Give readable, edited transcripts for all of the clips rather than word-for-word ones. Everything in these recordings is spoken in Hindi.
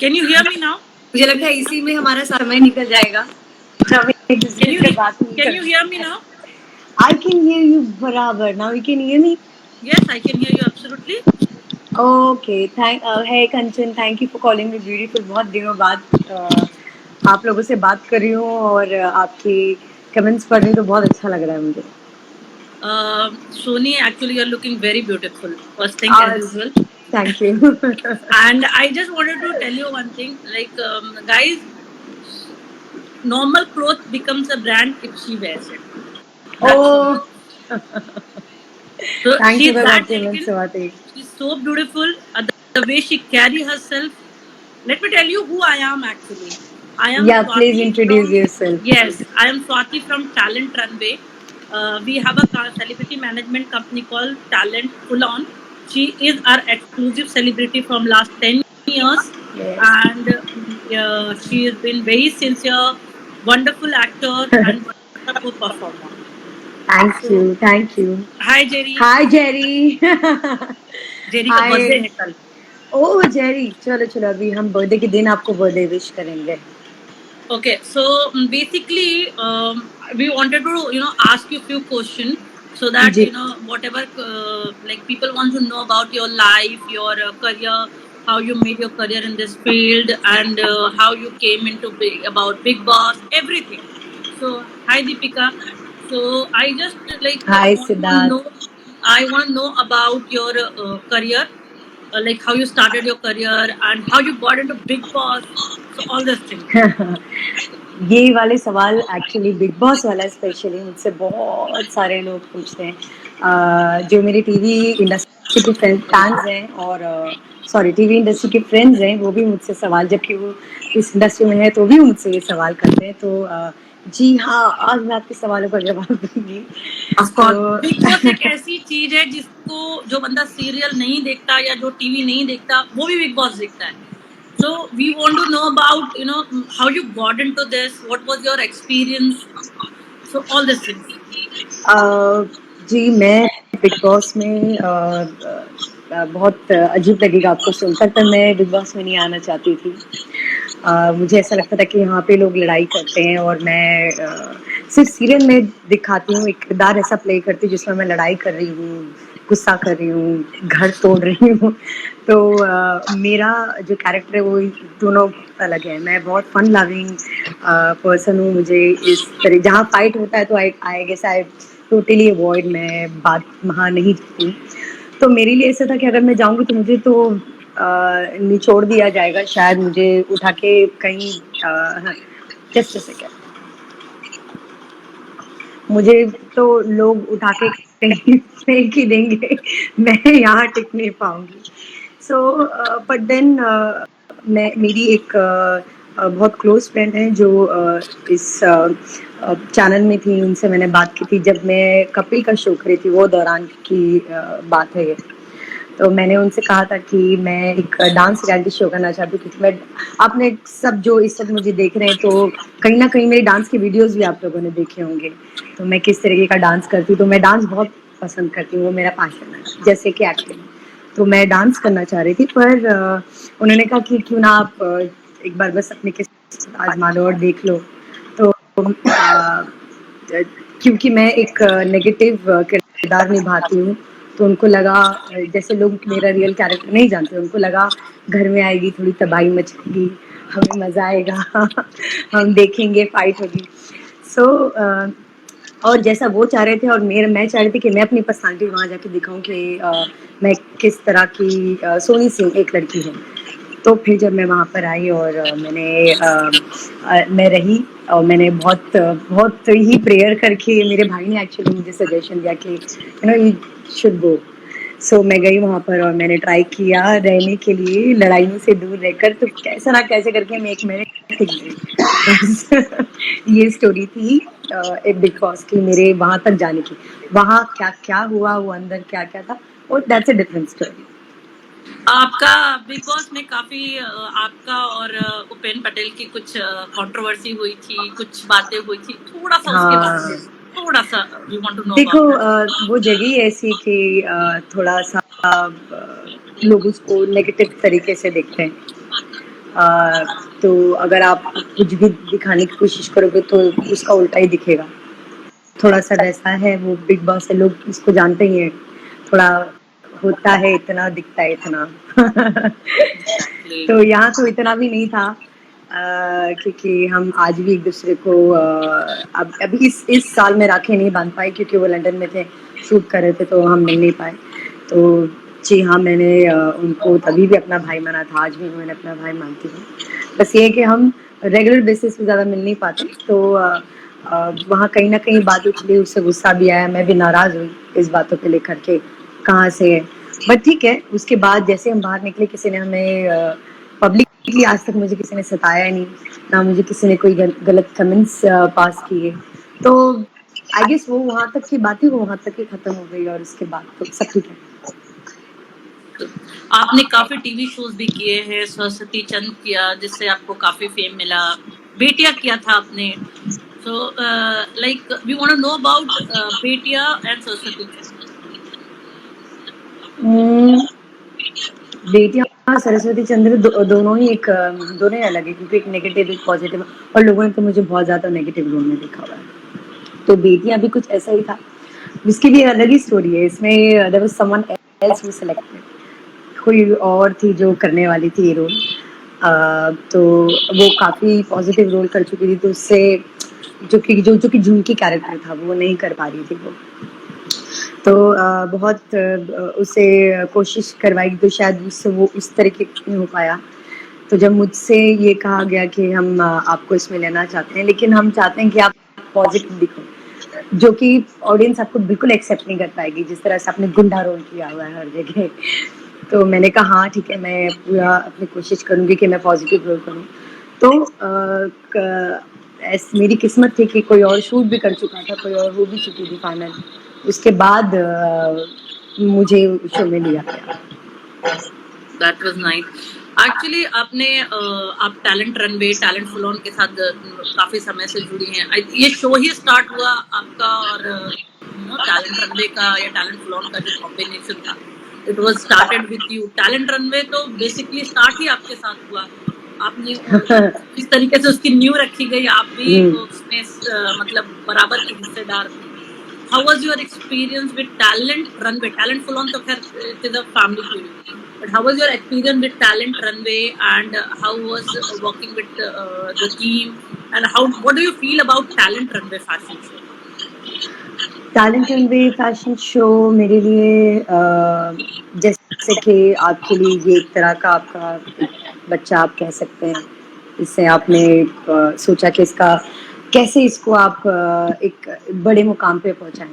Can you hear me now? मुझे लगता है इसी में हमारा समय निकल जाएगा। Can you hear me now? I can hear you बराबर. Now you can hear me? Yes, I can hear you absolutely. Okay. Hey Kanchan, thank you for calling me beautiful. बहुत दिनों बाद आप लोगों से बात कर रही हूँ और आपकी कमेंट्स पढ़ रही हूँ तो बहुत अच्छा लग रहा है मुझे. Sony, actually, you're looking very beautiful. First thing, as usual. Thank you. And I just wanted to tell you one thing, like, guys, normal clothes becomes a brand if she wears it. That's all. So Thank you she's for that compliments, elegant. Swati. She's so beautiful. The way she carry herself. Let me tell you who I am actually. I am Yeah, please Swati introduce from, yourself. yes, I am Swati from Talent Runway. We have a celebrity management company called Talent Full On. She is our exclusive celebrity from last 10 years. Yes. And she has been very sincere, wonderful actor and wonderful performer. Thank you, thank you. Hi Jerry. Hi Jerry. Jerry का बर्थडे Hi. है कल. Oh Jerry, चलो चलो अभी हम बर्थडे के दिन आपको बर्थडे विश करेंगे. Okay, so basically, we wanted to ask you a few questions so that जी. whatever like people want to know about your life, your career, how you made your career in this field, and how you came into Big Boss, everything. So hi Deepika. So I just Hi want to Siddharth. know. I want to know about your career, like how you started your career and how you got into Big Boss. So all these things. ये वाले सवाल एक्चुअली बिग बॉस वाला स्पेशली मुझसे बहुत सारे लोग पूछते हैं जो मेरे टीवी इंडस्ट्री के फैंस हैं और सॉरी टीवी इंडस्ट्री के फ्रेंड्स हैं वो भी मुझसे सवाल जबकि वो इस इंडस्ट्री में है तो भी मुझसे ये सवाल करते हैं तो जी हाँ आज मैं आपके सवालों का जवाब दूंगी. बिग बॉस एक ऐसी चीज है जिसको जो बंदा सीरियल नहीं देखता या जो टीवी नहीं देखता वो भी बिग बॉस देखता है. So we want to know about how you got into this, what was your experience, so all these things. जी मैं बिग बॉस में बहुत अजीब लगेगा आपको सुनकर पर मैं बिग बॉस में नहीं आना चाहती थी. मुझे ऐसा लगता था कि यहाँ पे लोग लड़ाई करते हैं और मैं सिर्फ सीरियल में दिखाती हूँ एक किरदार ऐसा प्ले करती हूँ जिसमें मैं लड़ाई कर रही हूँ, गुस्सा कर रही हूँ, घर तोड़ रही हूँ. तो मेरा जो कैरेक्टर है वो दोनों अलग है. मैं बहुत फन लविंग पर्सन हूँ. मुझे इस तरह जहाँ फाइट होता है तो I guess I totally avoid. मैं बात वहाँ नहीं जाती. तो मेरे लिए ऐसा था कि अगर मैं जाऊँगी तो मुझे तो निचोड़ दिया जाएगा शायद. मुझे उठा के कहीं जस्ट सेकेंड मुझे तो लोग उठा के कहीं फेंक ही देंगे. मैं यहाँ टिक नहीं पाऊंगी. सो बट देन मेरी एक बहुत क्लोज फ्रेंड है जो इस चैनल में थी. उनसे मैंने बात की थी जब मैं कपिल का शो कर रही थी वो दौरान की बात है ये. तो मैंने उनसे कहा था कि मैं एक डांस रियलिटी शो करना चाहती हूँ क्योंकि मैं आपने सब जो इस वक्त मुझे देख रहे हैं तो कहीं ना कहीं मेरे डांस के वीडियोस भी आप लोगों ने देखे होंगे. तो मैं किस तरीके का डांस करती हूँ तो मैं डांस बहुत पसंद करती हूँ. वो मेरा पैशन है जैसे कि एक्टिंग. तो मैं डांस करना चाह रही थी पर उन्होंने कहा कि क्यों ना आप एक बार बस अपने किस्मत आजमा लो और देख लो. तो क्योंकि मैं एक नेगेटिव किरदार निभाती हूँ तो उनको लगा जैसे लोग मेरा रियल कैरेक्टर नहीं जानते उनको लगा घर में आएगी थोड़ी तबाही मचेगी हमें मज़ा आएगा हम देखेंगे फाइट होगी. सो और जैसा वो चाह रहे थे और मैं चाह रही थी कि मैं अपनी पर्सनालिटी वहाँ जाके दिखाऊं कि मैं किस तरह की सोनी सिंह एक लड़की हूँ. तो फिर जब मैं वहाँ पर आई और मैं रही और मैंने बहुत बहुत ही प्रेयर करके मेरे भाई ने एक्चुअली मुझे सजेशन दिया कि यू शुड गो. सो मैं गई वहाँ पर और मैंने ट्राई किया रहने के लिए लड़ाइयों से दूर रहकर. तो कैसे ना कैसे करके मैं 1 मिनट टिक गई. बस ये स्टोरी थी एक बिग बॉस की मेरे वहाँ तक जाने की. वहाँ क्या क्या हुआ वो अंदर क्या क्या था और दैट्स अ डिफरेंट स्टोरी. आपका बिग बॉस में काफी आपका और उपेन पटेल की कुछ कंट्रोवर्सी हुई थी, कुछ बातें हुई थी. थोड़ा सा उसके बारे में थोड़ा सा वी वांट टू नो देखो अबाउट वो जगह ही ऐसी कि थोड़ा सा लोग उसको नेगेटिव तरीके से देखते हैं. तो अगर आप कुछ भी दिखाने की कोशिश करोगे तो उसका उल्टा ही दिखेगा। थोड़ा सा वैसा है वो बिग बॉस है, लोग इसको जानते ही हैं, थोड़ा होता है इतना, दिखता है इतना। Exactly. तो यहाँ तो इतना भी नहीं था, क्योंकि हम आज भी एक दूसरे को अब अभी इस साल में राखी नहीं बांध पाए क्योंकि वो लंदन में थे, शूट कर रहे थे, तो हम मिल नहीं पाए। तो जी हाँ, मैंने उनको तभी भी अपना भाई माना था, आज भी मैंने अपना भाई मानती हूँ। बस ये है कि हम रेगुलर बेसिस पे ज़्यादा मिल नहीं पाते, तो वहाँ कहीं ना कहीं बात उछली, उससे गुस्सा भी आया, मैं भी नाराज़ हुई इस बातों को लेकर के, कहाँ से है। बट ठीक है, उसके बाद जैसे हम बाहर निकले, किसी ने हमें पब्लिकली आज तक मुझे किसी ने सताया नहीं, ना मुझे किसी ने कोई गलत कमेंट्स पास किए। तो आई गेस वो वहाँ तक की बात ही वो वहाँ तक ही खत्म हो गई, और उसके बाद तो सब ठीक है। आपने काफी टीवी शोज भी किए हैं, सरस्वती चंद किया जिससे आपको काफी फेम मिला, बेटिया किया था आपने। So like we want to know about बेटिया एंड सरस्वती चंद। बेटियां सरस्वती चंद्र दोनों ही दोनों ही अलग है, क्योंकि एक नेगेटिव एक पॉजिटिव, और लोगों ने तो मुझे बहुत ज्यादा नेगेटिव रोल में देखा हुआ है। तो बेटियां भी कुछ ऐसा ही था, जिसकी भी अलग ही स्टोरी है। इसमें there was someone else who selected, कोई और थी जो करने वाली थी ये रोल। तो वो काफी पॉजिटिव रोल कर चुकी थी, तो उससे जो कि झुमकी कैरेक्टर था वो नहीं कर पा रही थी वो। तो बहुत उसे कोशिश करवाई, तो शायद उससे वो उस तरीके नहीं हो पाया। तो जब मुझसे ये कहा गया कि हम आपको इसमें लेना चाहते हैं, लेकिन हम चाहते हैं कि आप पॉजिटिव दिखो, जो कि ऑडियंस आपको बिल्कुल एक्सेप्ट नहीं कर पाएगी, जिस तरह से आपने गुंडा रोल किया हुआ है हर जगह। तो मैंने कहा हाँ ठीक है, मैं पूरा अपनी कोशिश करूंगी कि मैं पॉजिटिव रोल करूँ। तो मेरी किस्मत थी कि कोई और शूट भी कर चुका था, कोई और हो भी चुकी थी फाइनल, उसके बाद मुझे शो में लिया गया। That was nice. एक्चुअली आपने आप talent runway, talent full on के साथ काफी समय से जुड़ी हैं। ये शो ही स्टार्ट हुआ आपका और टैलेंट रनवे का या टैलेंट फुल ऑन का जो कॉम्बिनेशन था, it was started with you. Talent runway तो बेसिकली स्टार्ट ही आपके साथ हुआ। आपने इस तरीके से उसकी न्यू रखी गई, आप भी उसमें मतलब बराबर की हिस्सेदार थी। How was your experience with Talent Runway? Talent Full On तो खैर it is a family film. But how was your experience with Talent Runway, and how was working with the team, and what do you feel about Talent Runway fashion show? Talent runway fashion show मेरे लिए जैसे कि आपके लिए ये एक तरह का आपका बच्चा आप कह सकते हैं। इससे आपने सोचा कि कैसे इसको आप एक बड़े मुकाम पे पहुंचाएं।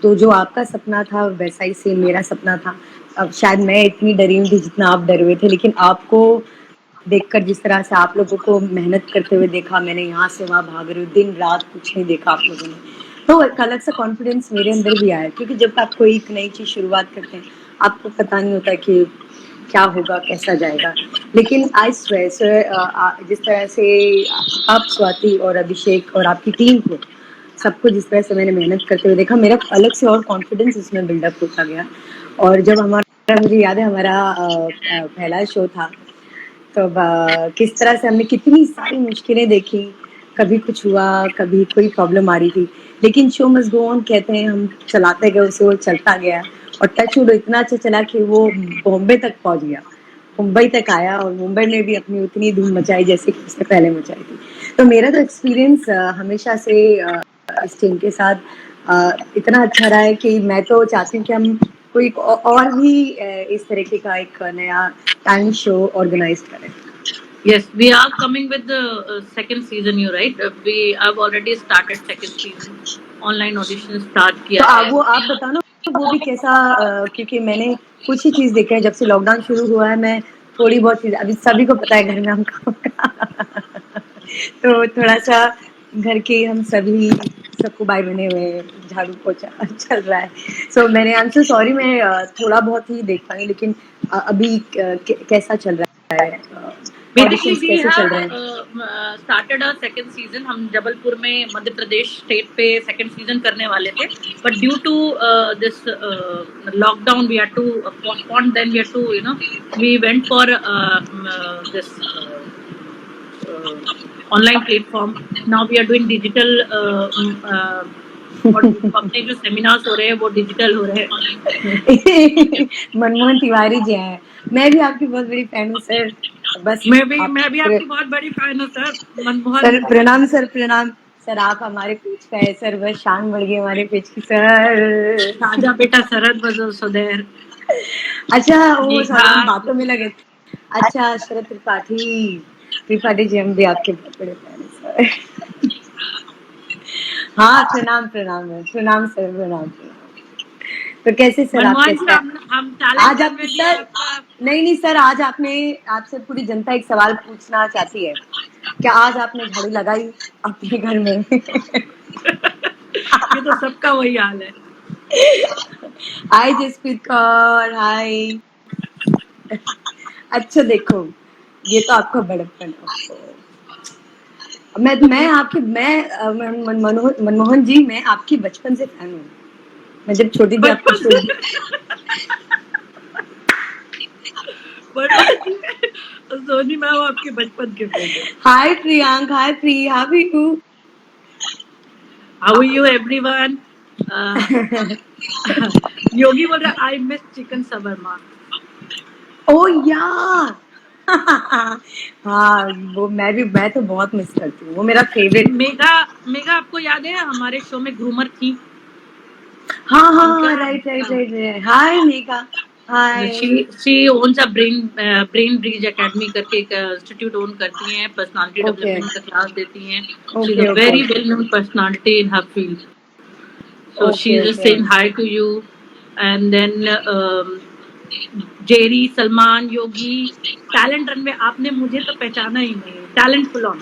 तो जो आपका सपना था वैसा ही सेम मेरा सपना था। अब शायद मैं इतनी डरी हुई थी जितना आप डरे हुए थे, लेकिन आपको देखकर, जिस तरह से आप लोगों को मेहनत करते हुए देखा, मैंने यहाँ से वहाँ भाग रही हूँ, दिन रात कुछ नहीं देखा आप लोगों ने, तो एक अलग सा कॉन्फिडेंस मेरे अंदर भी आया। क्योंकि जब आप कोई एक नई चीज शुरुआत करते हैं, आपको पता नहीं होता कि क्या होगा, कैसा जाएगा। लेकिन आई स्वेयर जिस तरह से आप, स्वाति और अभिषेक और आपकी टीम को, सबको जिस तरह से मैंने मेहनत करते हुए देखा, मेरा अलग से और कॉन्फिडेंस इसमें बिल्डअप होता गया। और जब हमारा, मुझे याद है हमारा पहला शो था, तो किस तरह से हमने कितनी सारी मुश्किलें देखी, कभी कुछ हुआ, कभी कोई प्रॉब्लम आ रही थी, लेकिन शो मस्ट गो ऑन कहते हैं, हम चलाते गए उसे, वो चलता गया, और टच वुड इतना अच्छा चला कि वो बॉम्बे तक पहुंच गया, मुंबई तक आया, और मुंबई में भी अपनी उतनी धूम मचाई जैसे कि उसने पहले मचाई थी। तो मेरा तो एक्सपीरियंस हमेशा से इस टीम के साथ इतना अच्छा रहा है कि मैं तो चाहती हूँ कि हम कोई और भी इस तरीके का एक नया टैलेंट शो ऑर्गेनाइज करें। Yes, we are coming with the second season. You right? We have already started second season. Online audition start किया है। वो आप बताओ ना, वो भी कैसा, क्योंकि मैंने कुछ ही चीज देखा है जब से लॉकडाउन शुरू हुआ है, मैं थोड़ी बहुत चीज, अभी सभी को पता है घर में हम काम तो थोड़ा सा घर के हम सभी सबको बाय बने हुए हैं, झाड़ू पोछा चल रहा है। सो मैंने, आई एम सो सॉरी, मैं थोड़ा बहुत ही देख पाई, लेकिन अभी कैसा चल रहा है, Basically, ऑडिशंस we कैसे चल have रहे हैं? started our second season. हम जबलपुर में मध्य प्रदेश स्टेट पे second season करने वाले थे, but due to this lockdown, we had to postpone. Then we had to, we went for this online platform. Now we are doing digital, और अपने जो सेमिनार्स हो रहे हैं वो डिजिटल हो रहे हैं. मनमोहन तिवारी जी हैं. मैं भी आपकी बहुत बड़ी फैन हूँ सर. बस मैं भी आपकी बहुत बड़ी फैन हूँ सर. मनमोहन सर प्रणाम, सर प्रणाम. सर आप हमारे पेज पे है सर, बस शान बढ़ गई हमारे पेज की सर. राजा बेटा सरद बजो सुधेर. अच्छा वो सॉरी, हम हाँ. बातों में लगे. अच्छा शरद त्रिपाठी जी, हम भी आपके बहुत बड़े फैन हैं सर. हाँ प्रणाम प्रणाम प्रणाम सर, प्रणाम. तो कैसे सर, आप मनमोहन जी, कैसे हैं? हम टैलेंट आज रन आप में भी सर, आपका. नहीं सर, आज आपसे पूरी जनता एक सवाल पूछना चाहती है. क्या आज आपने झाड़ू लगाई अपने घर में? ये तो सबका वही हाल है. हाय जसप्रीत कौर, हाय. अच्छा देखो, ये तो आपका बड़प्पन है. मैं आपकी मनमोहन जी, मैं आपकी बचपन से फैन हूँ. मैं जब छोटी थी आपको बचपन से. सोनी मैम आपके बचपन के फैन है. Hi Priyank, hi Pri, how are you? How are you everyone? Yogi बोल रहा आई मिस चिकन शवरमा. ओ यार. हाँ वो मैं तो बहुत मिस करती हूँ, वो मेरा फेवरेट. मेघा आपको याद है हमारे शो में ग्रूमर थी. हाँ right. Hi Megha, hi. She owns a brain bridge academy करके एक इंस्टीट्यूट ओन करती हैं. पर्सनालिटी ओके डेवलपमेंट का क्लास देती हैं. She is okay a okay very well known personality in her field. So okay she's just okay. saying hi to you, and then Jerry, Salman, Yogi. Talent run में आपने मुझे तो पहचाना ही नहीं. Talent full on.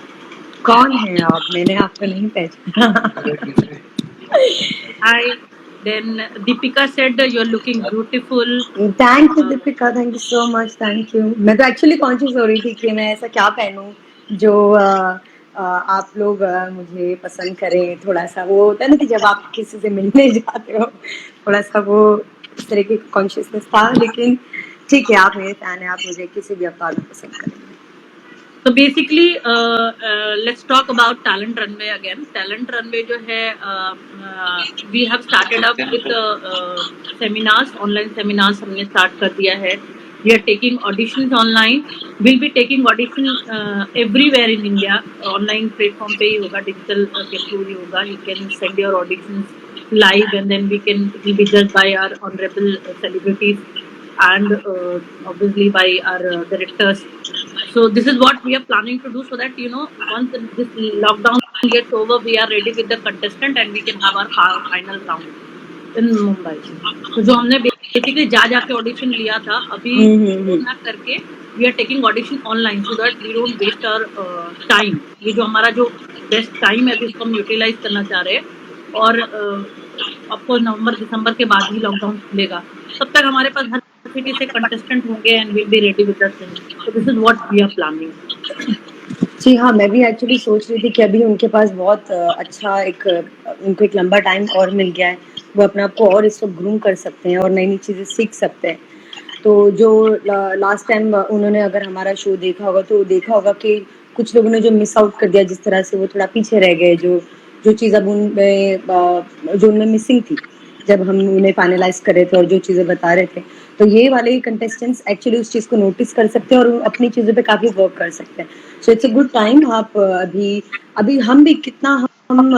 कौन है आप? मैंने आपको नहीं पहचाना. Hi. Then Deepika said you're looking beautiful. Thank you Deepika, thank you so much, thank you. मैं तो एक्चुअली कॉन्शियस हो रही थी कि मैं ऐसा क्या पहनूं जो आप लोग मुझे पसंद करें. थोड़ा सा वो होता है ना कि जब आप किसी से मिलने जाते हो, थोड़ा सा वो इस तरह की कॉन्शियसनेस था. लेकिन ठीक है, आप मेरे फैन हैं, आप मुझे किसी भी अवतार में पसंद करेंगे. So basically, let's talk about Talent Runway again. Talent Runway जो है, we have started up with seminars, online seminars हमने start कर दिया है. We are taking auditions online. We'll be taking audition everywhere in India. Online platform पे ही होगा, digital के through ही होगा. You can send your auditions live, and then it will be judged by our honorable celebrities and obviously by our directors. So this is what we are planning to do, so that once this lockdown gets over, we are ready with the contestant and we can have our final round in Mumbai. तो जो हमने basically जाके audition लिया था, अभी वो ना करके we are taking audition online, so that we don't waste our time. ये जो हमारा जो best time है, इसको हम utilize करना चाह रहे हैं. और आपको नवंबर दिसंबर के बाद ही लॉकडाउन खुलेगा, तब तक हमारे पास हर सिटी से कंटेस्टेंट होंगे and will be ready with the thing. So this is what we are planning. जी हाँ, मैं भी एक्चुअली सोच रही थी कि अभी उनके पास बहुत अच्छा उनको एक लंबा टाइम और मिल गया है. वो अपने आप को और इस वक्त ग्रूम कर सकते हैं और नई नई चीज़ें सीख सकते हैं. तो जो लास्ट टाइम उन्होंने अगर हमारा शो देखा होगा तो देखा होगा कि कुछ लोगों ने जो मिस आउट कर दिया, जिस तरह से वो थोड़ा पीछे रह गए, जो चीज़ अब उनमें मिसिंग थी जब हम उन्हें फाइनलाइज कर रहे थे और जो चीज़ें बता रहे थे. तो ये वाले कंटेस्टेंट्स एक्चुअली उस चीज़ को नोटिस कर सकते हैं और अपनी चीज़ों पे काफ़ी वर्क कर सकते हैं. सो इट्स अ गुड टाइम. आप अभी हम भी कितना हम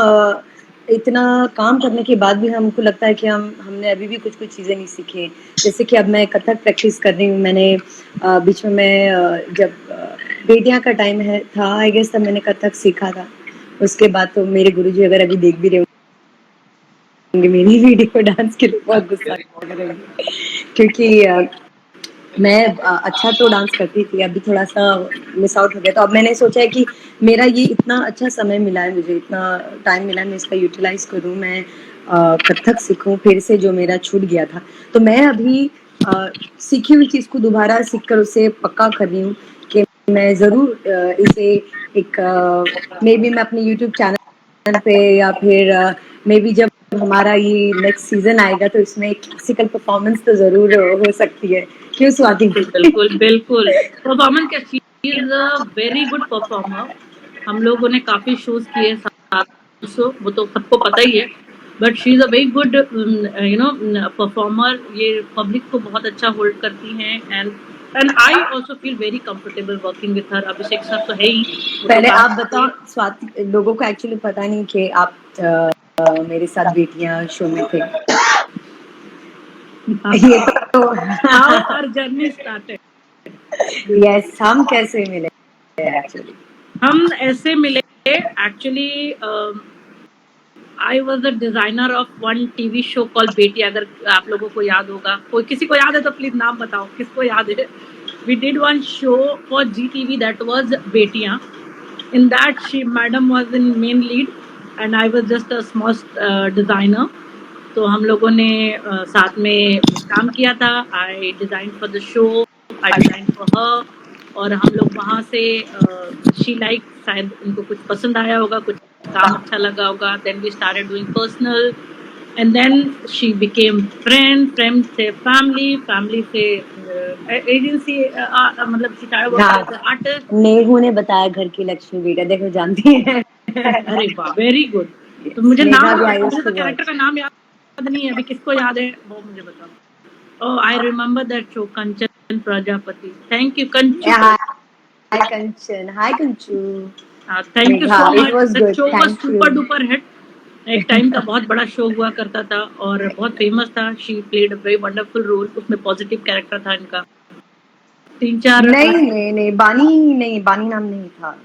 इतना काम करने के बाद भी हमको लगता है कि हमने अभी भी कुछ चीज़ें नहीं सीखी. जैसे कि अब मैं कथक प्रैक्टिस कर रही हूँ. मैंने बीच में मैं जब बेटियां का टाइम था आई गेस, तब मैंने कथक सीखा था. उसके बाद तो मेरे गुरुजी अगर अभी देख भी रहे होंगे मेरी वीडियो डांस के लिए, बहुत गुस्सा करेंगे क्योंकि मैं अच्छा तो डांस करती थी, अभी थोड़ा सा मिस आउट हो गया. तो अब मैंने सोचा है कि मेरा ये इतना अच्छा समय मिला है, मुझे इतना टाइम मिला है, मैं इसका यूटिलाइज करूँ, मैं कथक सीखूं फिर से जो मेरा छूट गया था. तो मैं अभी सीखी हुई चीज़ को दोबारा सीखकर उसे पक्का कर रही हूँ कि मैं ज़रूर इसे एक मे बी मैं अपने यूट्यूब चैनल पे या फिर मे बी जब हमारा ये नेक्स्ट सीजन आएगा तो इसमें एक क्लासिकल परफॉर्मेंस तो ज़रूर हो सकती है. क्यों स्वाति? बिल्कुल बिल्कुल. परफॉर्मेंस क्या is a very good performer. हम लोगों ने काफी शोज किए साथ शो, वो तो सबको पता ही है. But she is a very good performer. ये पब्लिक को बहुत अच्छा होल्ड करती हैं. And I also feel very comfortable working with her. Abhishek sir तो है ही. पहले आप बताओ स्वाति, लोगों को एक्चुअली पता नहीं कि आप मेरे साथ बेटियां शो में थे. ये तो how our journey started. Yes, हम कैसे मिले एक्चुअली? हम ऐसे मिले actually. I was the designer of one TV show call Beti. अगर आप लोगों को याद होगा, कोई किसी को याद है तो प्लीज नाम बताओ किसको याद है. We did one show for GTV that was Betiyaan. In that, madam was in main lead and I was just a small designer. तो हम लोगों ने साथ में काम किया था. I designed for the show, I designed for her. और हम लोग वहाँ से she liked, शायद उनको कुछ पसंद आया होगा, कुछ काम अच्छा लगा होगा. Then we started doing personal and then she became friend से family से agency. मतलब she started working as an artist. Nehu ने बताया घर की लक्ष्मी बेटा, देखो जानती हैं. अरे वाह, वेरी गुड. तो मुझे तो कैरेक्टर का नाम याद नहीं है अभी. किसको याद है वो मुझे बताओ. Oh, I remember that show, Kanchan Prajapati. Thank you Kanchu. Hi Kanchan. Hi Kanchu. Thank you so much. That show was Thank you. Super duper hit. एक टाइम का बहुत बड़ा शो हुआ करता था और बहुत फेमस था. She played a very wonderful role. उसमें पॉजिटिव कैरेक्टर था इनका. 3-4 नहीं, बानी नाम नहीं था.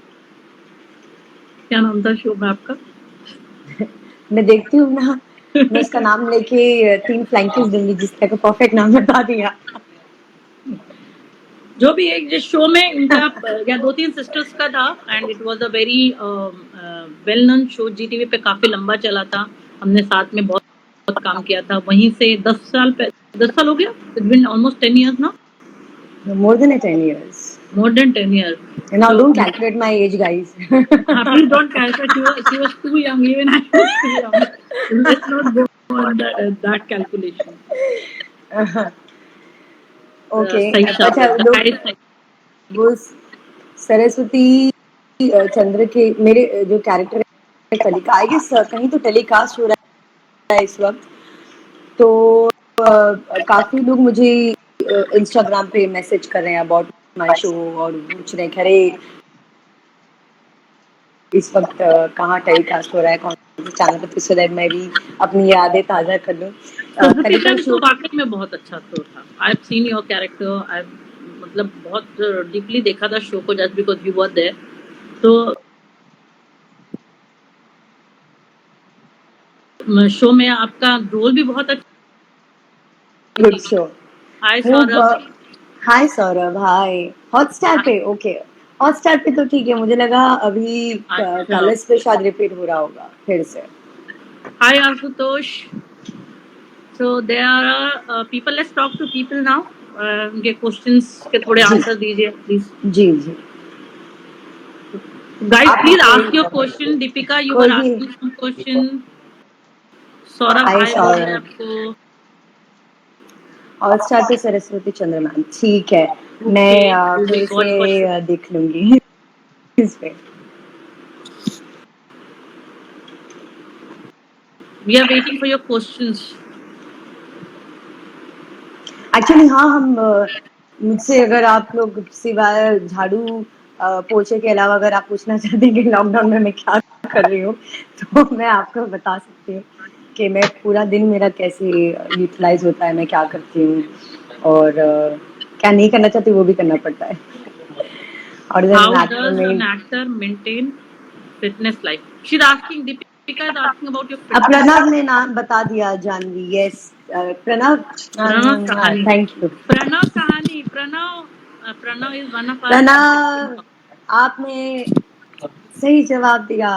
क्या नाम था शो में आपका? मैं देखती हूँ ना, मैं उसका नाम लेके 3 फ्लैंकिस दूंगी जिसका को परफेक्ट नाम बता दिया. जो भी एक जिस शो में इनका या 2-3 सिस्टर्स का था. And it was a very well known show. GTV पे काफी लंबा चला था. हमने साथ में बहुत काम किया था. वहीं से 10 साल हो गया. It's been almost 10 years now. More than 10 years. More than 10 years. Now don't calculate my age, guys. Please don't calculate. She was too young. Even I was too young. Let's not go on that calculation. Okay. अच्छा, वो सरस्वती चंद्र के मेरे जो कैरेक्टर है कलिका, आई गेस कहीं तो टेलीकास्ट हो रहा है इस वक्त. तो काफी लोग मुझे इंस्टाग्राम पे मैसेज कर रहे हैं अबाउट माय शो और पूछ रहे हैं अरे इस वक्त कहाँ टेलीकास्ट हो रहा है, कौन से चैनल पे, सो दैट मैं भी अपनी यादें ताजा कर लूं. कलिका शो वाकई में बहुत अच्छा शो था. I have seen your character. I मतलब बहुत डीपली देखा था शो को just because you were there. तो शो में आपका रोल भी बहुत अच्छा. Good show. Hi Saurabh. Hi Saurabh. Hi. Hotstar पे. ओके, हॉटस्टार पे तो ठीक है. मुझे लगा अभी कलर्स पे शायद रिपीट हो रहा होगा फिर से. Hi Ashutosh. So there are people. Let's talk to people now. उनके क्वेश्चंस के थोड़े आंसर दीजिए प्लीज. जी. Guys, please ask your question. Deepika, you were asking some question. Saurabh, hi बोलिए आपको. हॉटस्टार पे सरस्वती चंद्र मैम. ठीक है, मैं फिर से देख लूंगी इस पे. We are waiting for your questions. Actually हाँ, हम मुझसे अगर आप लोग सिवाय झाड़ू पोछे के अलावा अगर आप पूछना चाहते हैं कि लॉकडाउन में मैं क्या कर रही हूँ तो मैं आपको बता सकती हूँ कि मैं पूरा दिन मेरा कैसे यूटिलाइज होता है, मैं क्या करती हूँ और क्या नहीं करना चाहती वो भी करना पड़ता है. और How does an actor maintain fitness life? She's asking, Deepika is asking about your fitness. Pranav ने नाम बता दिया. Janvi. Yes, Pranav. Thank you. Pranav कहानी. Pranav is one of our. Pranav, आपने सही जवाब दिया.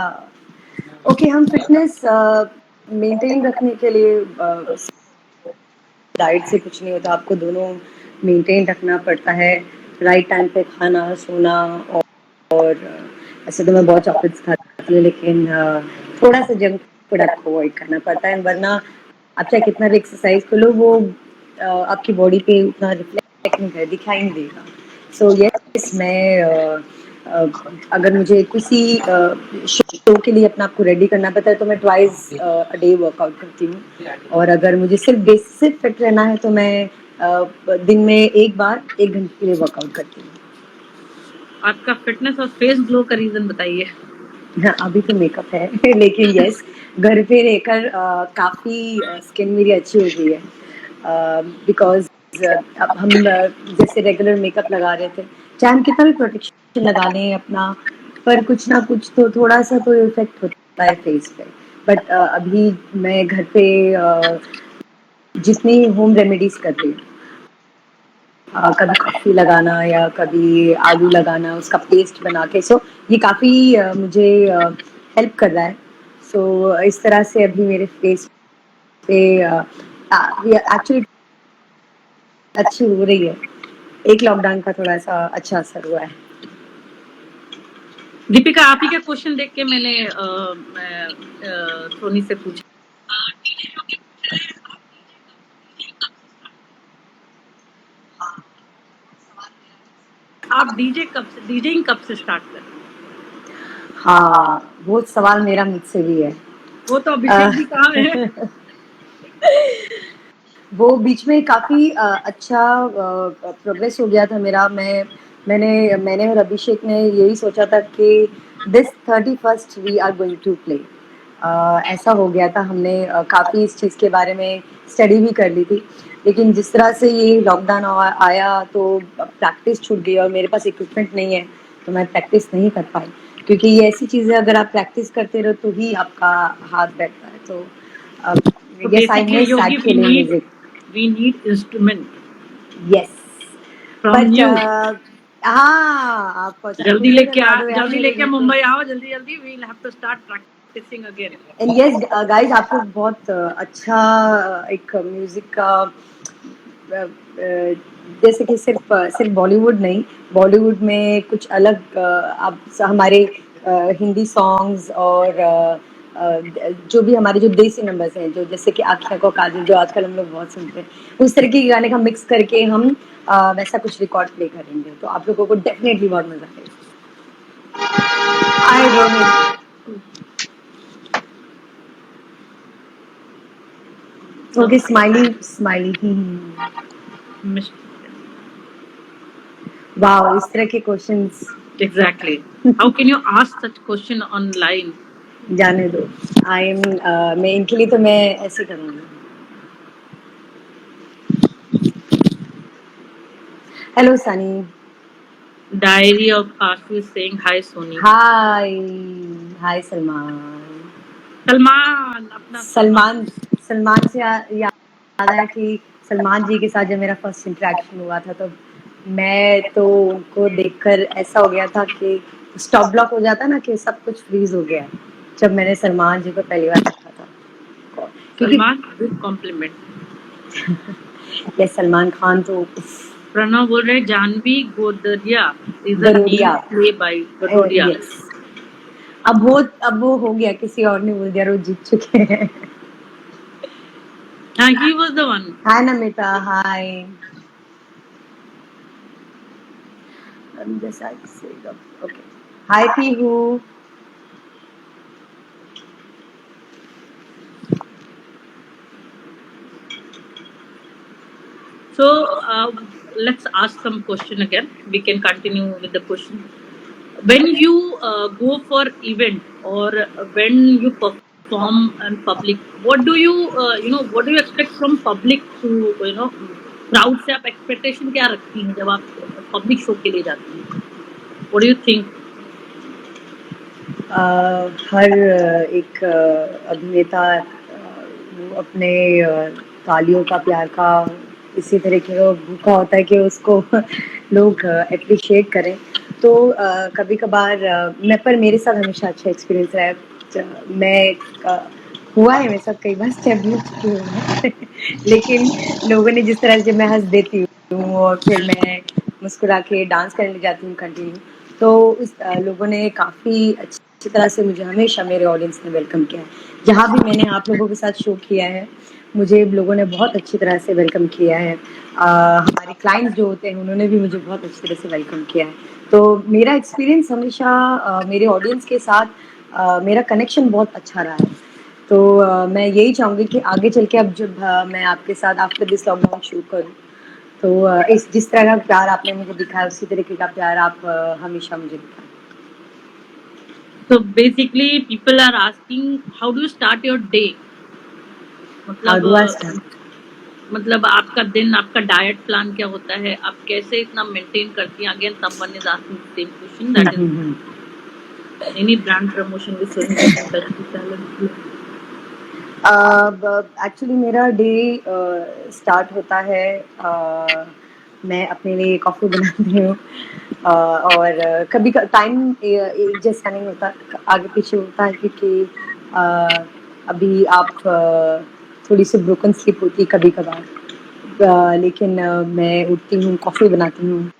ओके, हम फिटनेस मेंटेन रखने के लिए डाइट से कुछ नहीं होता. आपको दोनों मेंटेन रखना पड़ता है. राइट टाइम पे खाना, सोना और ऐसे तो मैं बहुत चॉकलेट्स खाती हूँ लेकिन थोड़ा सा जंक फूड आपको अवॉइड करना पड़ता है. वरना आप चाहे कितना भी एक्सरसाइज कर लो वो आपकी बॉडी पे उतना रिफ्लेक्ट नहीं करे, दिखाई नहीं देगा. सो यस, मैं अगर मुझे किसी शो के लिए अपना आपको रेडी करना पड़ता है तो मैं ट्वाइस अ डे वर्कआउट करती हूँ, और अगर मुझे सिर्फ बेसिक फिट रहना है तो मैं दिन में एक बार 1 घंटे के लिए वर्कआउट करती हूँ। आपका फिटनेस और फेस ग्लो का रीजन बताइए। हाँ, अभी तो मेकअप है लेकिन यस, घर पे रहकर काफ़ी स्किन मेरी अच्छी हो गई है, बिकॉज़ अब हम जैसे रेगुलर मेकअप लगा रहे थे, चाहे हम कितना भी प्रोटेक्शन लगा लें अपना, पर कुछ ना कुछ तो थोड़ा-सा तो इफ़ेक्ट होता है फेस पे। बट अभी मैं घर पे जितनी होम रेमेडीज़ कर रही हूँ, कभी कॉफ़ी लगाना या कभी आलू लगाना, उसका पेस्ट बना के, सो ये काफ़ी मुझे हेल्प कर रहा है। सो इस तरह से अभी मेरे फेस पे एक्चुअली अच्छी हो रही है। एक लॉकडाउन का थोड़ा-सा अच्छा असर हुआ है। दीपिका, आप ही का क्वेश्चन देख के मैंने सोनी से पूछा। आप डीजेइंग कब से स्टार्ट कर? हाँ, वो सवाल मेरा मुझसे भी है। वो तो अभिषेक जी कहाँ है? वो बीच में काफ़ी अच्छा प्रोग्रेस हो गया था मेरा। मैंने और अभिषेक ने यही सोचा था कि this 31st we are going to play. ऐसा हो गया था, हमने काफ़ी इस चीज़ के बारे में स्टडी भी कर ली थी, लेकिन जिस तरह से ये लॉकडाउन आया तो प्रैक्टिस छूट गई और मेरे पास इक्विपमेंट नहीं है, तो मैं प्रैक्टिस नहीं कर पाई, क्योंकि ये ऐसी चीज़ है अगर आप प्रैक्टिस करते रहो तो ही आपका हाथ बैठता है। तो So yes, I basically, miss Yogi, actually music. we need instrument yes, from but you. हाँ, आप मुझे करवा दो यार जल्दी मेरे लेके घर पे। मुंबई आओ, जल्दी we'll have to start practicing again. And yes guys, आपको बहुत अच्छा एक म्यूजिक का जैसे कि सिर्फ बॉलीवुड नहीं, बॉलीवुड में कुछ अलग आप हमारे हिंदी सॉन्ग्स और जो भी हमारे जो देसी नंबर्स हैं, जो जैसे कि आँखियाँ को काजल, जो आजकल हम लोग बहुत सुनते हैं, उस तरह के गाने का मिक्स करके हम वैसा कुछ रिकॉर्ड प्ले करेंगे, तो आप लोगों को डेफिनेटली बहुत मजा आएगा। Hi Rohit. Okay, smiley smiley. Miss- wow, इस तरह के questions Exactly. How can you ask such question online? जाने दो। आई एम मैं इनके लिए तो मैं ऐसे करूँगी। Hello Sunny. Diary of Ashu is saying hi, Sony. हाय। हाय सलमान। सलमान, अपना सलमान सलमान। सलमान से याद आया कि सलमान जी के साथ जब मेरा फर्स्ट इंटरेक्शन हुआ था, तो मैं तो उनको देखकर ऐसा हो गया था कि स्टॉप ब्लॉक हो जाता ना, कि सब कुछ फ्रीज हो गया जब मैंने सलमान जी को पहली बार देखा था, क्योंकि सलमान, good compliment. ये सलमान खान तो प्रणव बोल रहे Janvi Godariya is a Garoriya. name play by Gadoria. यस, अब वो हो गया, किसी और ने बोल दिया, वो जीत चुके हैं। He was the one. Hi Namita, hi. Okay, hi Pihu. So let's ask some question again. We can continue with the question. When you go for event or when you perform in public, what do you what do you expect from public to crowd से आप expectation क्या रखती हैं जब आप public show के लिए जाती हैं? What do you think? हर एक अभिनेता वो अपने तालियों का, प्यार का, इसी तरीके का भूखा होता है कि उसको लोग अप्रिशिएट करें। तो कभी कभार मैं, पर मेरे साथ हमेशा अच्छा एक्सपीरियंस रहा है। मैं हुआ है मेरे साथ कई बार, स्टेप भी हो चुकी हूँ मैं लेकिन लोगों ने जिस तरह से मैं हंस देती हूँ और फिर मैं मुस्कुरा के डांस करने जाती हूँ कंटिन्यू, तो लोगों ने काफ़ी अच्छी तरह से मुझे, हमेशा मेरे ऑडियंस ने वेलकम किया है। जहाँ भी मैंने आप लोगों के साथ शो किया है, मुझे लोगों ने बहुत अच्छी तरह से वेलकम किया है। हमारे क्लाइंट्स जो होते हैं उन्होंने भी मुझे बहुत अच्छी तरह से वेलकम किया है। तो मेरा एक्सपीरियंस हमेशा मेरे ऑडियंस के साथ मेरा कनेक्शन बहुत अच्छा रहा है। तो मैं यही चाहूँगी कि आगे चल के अब जब मैं आपके साथ आफ्टर दिस लॉकडाउन शुरू करूँ, तो इस जिस तरह का प्यार आपने मुझे दिखाया उसी तरीके का प्यार आप हमेशा मुझे दिखाएं। So basically, people are asking, how do you start your day? How मतलब डू आई स्टार्ट? मतलब आपका दिन, आपका डाइट प्लान क्या होता है? आप कैसे इतना मेंटेन करती हैं? Again, someone is asking the same question. That is any brand promotion with showing that you touch the talent. Actually मेरा डे स्टार्ट होता है, मैं अपने लिए कॉफ़ी बनाती हूँ, और कभी टाइम एक जैसा नहीं होता, आगे पीछे होता है क्योंकि अभी आप थोड़ी सी ब्रोकन स्लीप होती है कभी कभार, लेकिन मैं उठती हूँ, कॉफ़ी बनाती हूँ,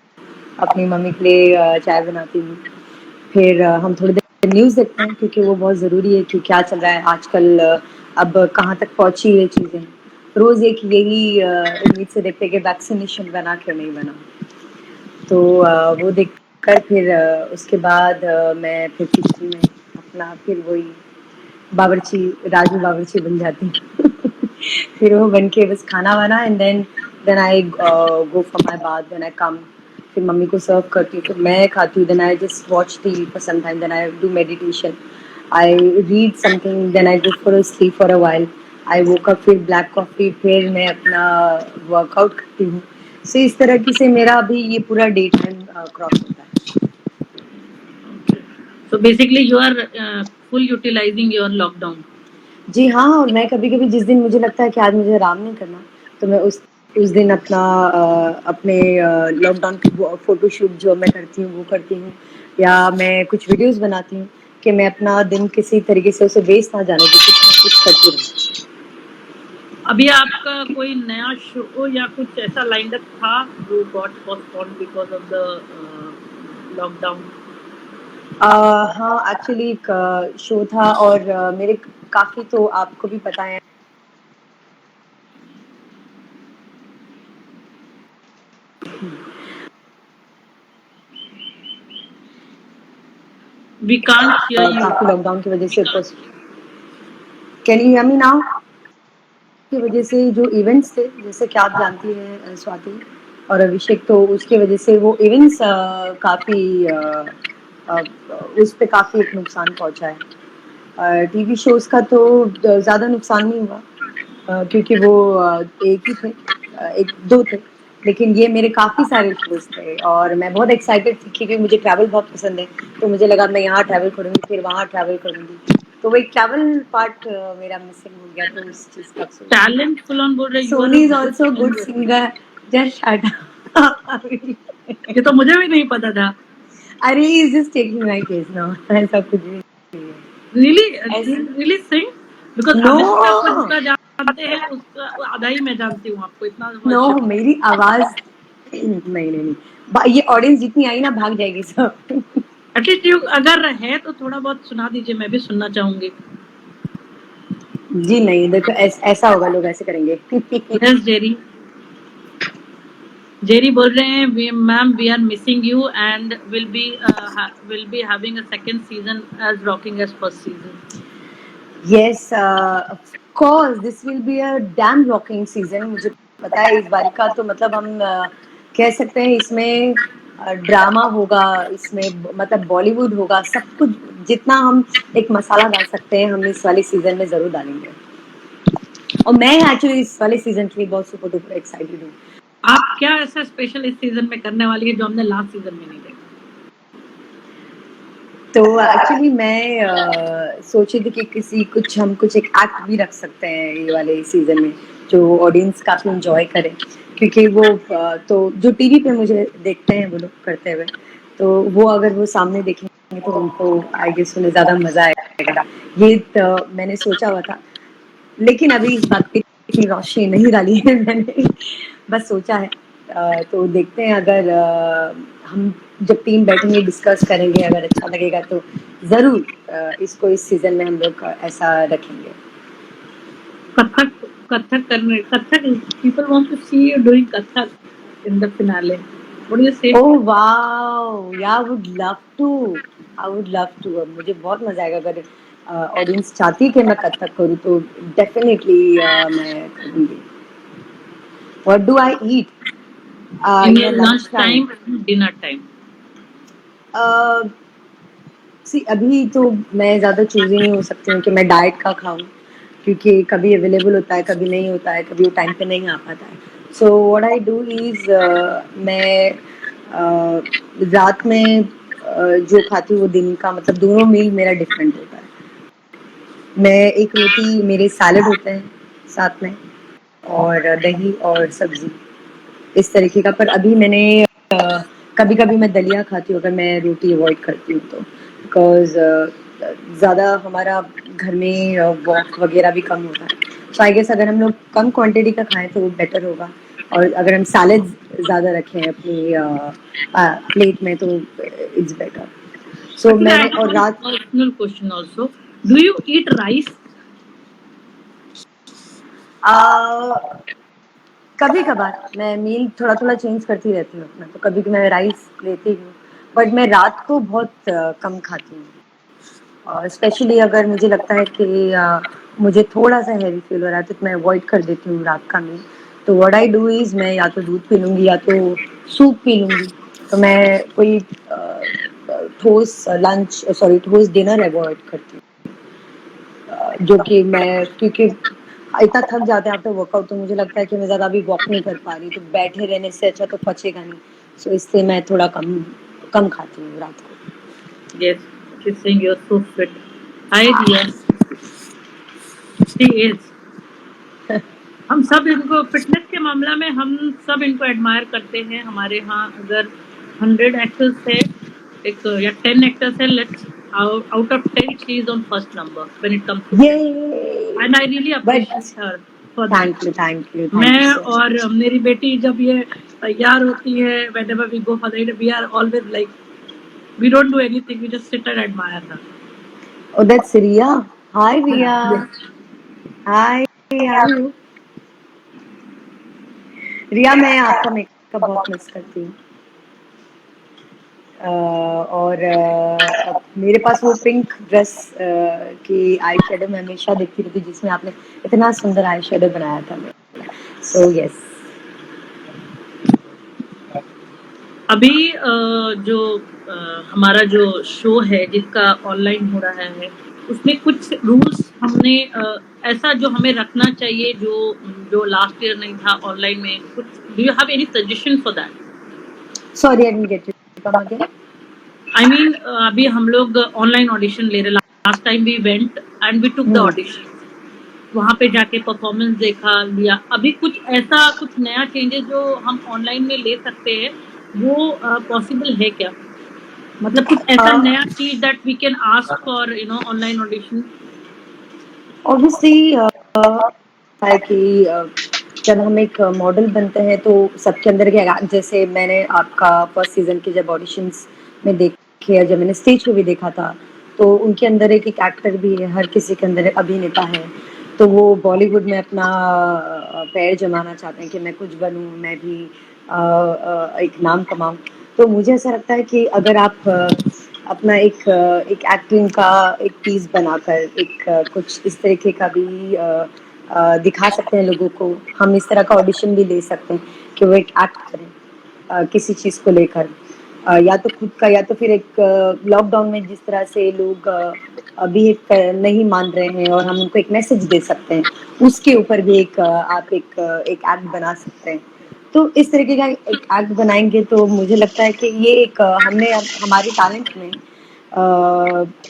अपनी मम्मी के लिए चाय बनाती हूँ, फिर हम थोड़ी देर न्यूज़ देखते हैं क्योंकि वो बहुत ज़रूरी है कि क्या चल रहा है आजकल, अब कहाँ तक पहुँची है चीज़ें। रोज़ एक यही उम्मीद से देखते हैं कि वैक्सीनेशन बना कि नहीं बना। तो वो देखकर फिर उसके बाद मैं फिर किचन में अपना फिर वही बावर्ची राजू बावर्ची बन जाती हूँ। फिर वो बन के बस खाना वाना and then I go for my bath, then I come, फिर मम्मी को सर्व करती हूँ, फिर मैं खाती हूँ, then I just watch TV for some time, then I do meditation, I read something, then I go for a sleep for a while, I woke up, फिर ब्लैक कॉफ़ी, फिर मैं अपना वर्कआउट करती हूँ। सो इस तरह की से मेरा अभी ये पूरा डे टाइम क्रॉस होता है। So basically, you are full utilizing your lockdown. जी हाँ, और मैं कभी-कभी जिस दिन मुझे लगता है कि आज मुझे आराम नहीं करना, तो मैं उस दिन अपना अपने लॉकडाउन की वो फ़ोटोशूट जो मैं करती हूँ, वो करती हूँ, या मैं कुछ वीडियोज़ बनाती हूँ कि मैं अपना दिन किसी तरीके से उसे वेस्ट ना जाने दूँ, कुछ ना कुछ करती रहूँ। अभी आपका कोई नया शो या कुछ ऐसा लाइंड अप था जो got postponed because of the lockdown? हाँ, एक्चुअली एक शो था, और मेरे काफ़ी, तो आपको भी पता है We can't hear you. काफ़ी लॉकडाउन की वजह से can you hear me now? की वजह से जो इवेंट्स थे, जैसे कि आप जानती हैं स्वाति और अभिषेक, तो उसकी वजह से वो इवेंट्स काफ़ी उस पे काफ़ी एक नुकसान पहुंचा है। टीवी शोज़ का तो ज़्यादा नुकसान नहीं हुआ, क्योंकि वो एक ही थे, एक दो थे, लेकिन ये मेरे काफ़ी सारे शोज़ थे और मैं बहुत एक्साइटेड थी क्योंकि मुझे ट्रैवल बहुत पसंद है, तो मुझे लगा मैं यहाँ ट्रैवल करूँगी, फिर वहाँ ट्रैवल करूँगी, तो वो एक ट्रैवल पार्ट मेरा मिसिंग हो गया, तो उस चीज़ का अफ़सोस। टैलेंट फुल ऑन बोल रहे, you are Soni is also good singer, just shut up. ये तो मुझे भी नहीं पता था। अरे he is just taking my case now, ऐसा कुछ भी नहीं है। रियली ऐसे really sing, because no Abhishek आपको जितना जानते हैं उसका आधा ही मैं जानती हूँ आपको, इतना नो, वर्ष। मेरी आवाज़ नहीं, ये ऑडियंस जितनी आई ना भाग जाएगी सब। एटलीस्ट यू अगर है तो थोड़ा बहुत सुना दीजिए, मैं भी सुनना चाहूंगी। जी नहीं, देखो ऐसा होगा, लोग ऐसे करेंगे। यस जेरी, जेरी बोल रहे हैं ma'am we are missing you and will be having a second season as rocking as first season. Yes, of course this will be a damn rocking season, मुझे पता है इस बार का, तो मतलब हम कह सकते हैं इसमें ड्रामा होगा, इसमें मतलब बॉलीवुड होगा, सब कुछ जितना हम एक मसाला डाल सकते हैं हम इस वाले सीजन में ज़रूर डालेंगे, और मैं एक्चुअली इस वाले सीजन के लिए बहुत सुपर डुपर एक्साइटेड हूँ। आप क्या ऐसा स्पेशल इस सीजन में करने वाली है जो हमने लास्ट सीजन में नहीं देखा? तो एक्चुअली मैं सोची थी कि हम कुछ एक एक्ट भी रख सकते हैं ये वाले सीजन में, जो ऑडियंस काफ़ी इंजॉय करे, क्योंकि वो तो जो टीवी पे मुझे देखते हैं वो लोग करते हुए, तो वो अगर वो सामने देखेंगे तो उनको आई गेस उन्हें ज़्यादा मज़ा आएगा, ये तो मैंने सोचा हुआ था, लेकिन अभी इस बात पे इतनी रोशनी नहीं डाली है मैंने, बस सोचा है। तो देखते हैं, अगर हम जब टीम बैठेंगे डिस्कस करेंगे, अगर अच्छा लगेगा तो ज़रूर इसको इस सीज़न में हम लोग ऐसा रखेंगे। कथक कथक करने, Kathak, people want to see you doing kathak in the finale. What do you say? Oh wow, yeah, I would love to. I would love to. अब मुझे बहुत मजा आएगा अगर ऑडियंस चाहती है कि मैं कथक करूँ तो डेफिनेटली मैं करूँगी. What do I eat In in your my lunch lunch time? time and dinner time. सी अभी तो मैं ज़्यादा चूज़ी नहीं हो सकती हूँ कि मैं डाइट का खाऊँ क्योंकि कभी अवेलेबल होता है, कभी नहीं होता है, कभी वो टाइम पे नहीं आ पाता है. So what I do is मैं रात में जो खाती हूँ वो दिन का मतलब दोनों मील मेरा डिफरेंट होता है. मैं एक रोटी मेरे सैलड होते हैं साथ में और दही और सब्जी इस तरीके का. पर अभी मैंने कभी कभी मैं दलिया खाती हूँ अगर मैं रोटी अवॉइड करती हूँ तो बिकॉज ज़्यादा हमारा घर में वॉक वगैरह भी कम होता है. सो आई गेस अगर हम लोग कम क्वांटिटी का खाएं तो वो बेटर होगा. और अगर हम सैलड ज़्यादा रखें अपनी प्लेट में तो it's better. So Actually, I मैंने have और one रात personal question also. Do you eat rice? कभी कभार मैं मील थोड़ा थोड़ा चेंज करती रहती हूँ अपना. तो कभी मैं राइस लेती हूँ बट मैं रात को बहुत कम खाती हूँ. और स्पेशली अगर मुझे लगता है कि मुझे थोड़ा सा हैवी फील हो रहा है तो मैं अवॉइड कर देती हूँ रात का मील. तो व्हाट आई डू इज़ मैं या तो दूध पी लूँगी या तो सूप पी लूँगी. तो मैं कोई ठोस लंच सॉरी ठोस डिनर अवॉइड करती हूँ. जो कि मैं क्योंकि इतना थक जाते हैं आफ्टर वर्कआउट तो मुझे लगता है कि मैं ज़्यादा अभी वॉक नहीं कर पा रही तो बैठे रहने से अच्छा तो पचेगा नहीं. सो इसलिए मैं थोड़ा कम कम खाती हूँ रात को. Yes, she's saying you're so fit. Hi, Riya. She is. हम सब इनको फिटनेस के मामला में हम सब इनको एडमायर करते हैं. हमारे यहाँ अगर 100 एक्टर्स है एक या 10 एक्टर्स है, let's out of 10 she is on first number when it comes to fitness. ये And I really but appreciate her for that. Thank you thank you thank you मैं सो और मच. मेरी बेटी जब ये तैयार होती है, whenever we go for the dinner, we are always like, we don't do anything, we just sit and admire her. Oh, that's Riya. Hi Riya. Yes. Hi, how are you? रिया मैं आपका मेकअप बहुत मिस करती हूँ. और अब मेरे पास वो पिंक ड्रेस की आई शेडो मैं हमेशा देखती रहती जिसमें आपने इतना सुंदर आई शेडो बनाया था मेरा. So yes. अभी जो हमारा जो शो है जिसका ऑनलाइन हो रहा है उसमें कुछ रूल्स हमने ऐसा जो हमें रखना चाहिए जो जो लास्ट ईयर नहीं था ऑनलाइन में. कुछ do you have any suggestion for that? Sorry I didn't get you. Come again. I mean अभी हम लोग ऑनलाइन ऑडिशन ले रहे. Last time we went and we took the audition. वहाँ पे जाके परफॉर्मेंस देखा लिया. अभी कुछ ऐसा कुछ नया चेंजेस जो हम ऑनलाइन में ले सकते हैं वो पॉसिबल है क्या? मतलब कुछ ऐसा नया चीज that we can ask for you know online audition. Obviously है कि जब हम एक मॉडल बनते हैं तो सबके अंदर के जैसे मैंने आपका फर्स्ट सीजन के जब ऑडिशंस में देखे या जब मैंने स्टेज पे भी देखा था तो उनके अंदर एक एक एक्टर भी है. हर किसी के अंदर एक अभिनेता है. तो वो बॉलीवुड में अपना पैर जमाना चाहते हैं कि मैं कुछ बनूं, मैं भी एक नाम कमाऊं. तो मुझे ऐसा लगता है कि अगर आप अपना एक एक्टिंग का एक पीस बनाकर एक कुछ इस तरीके का भी दिखा सकते हैं लोगों को. हम इस तरह का ऑडिशन भी ले सकते हैं कि वो एक एक्ट करें किसी चीज़ को लेकर या तो खुद का या तो फिर एक लॉकडाउन में जिस तरह से लोग बिहेव नहीं मान रहे हैं और हम उनको एक मैसेज दे सकते हैं उसके ऊपर भी आप एक एक्ट बना सकते हैं. तो इस तरीके का एक एक्ट बनाएंगे तो मुझे लगता है कि ये एक हमने हमारे टैलेंट में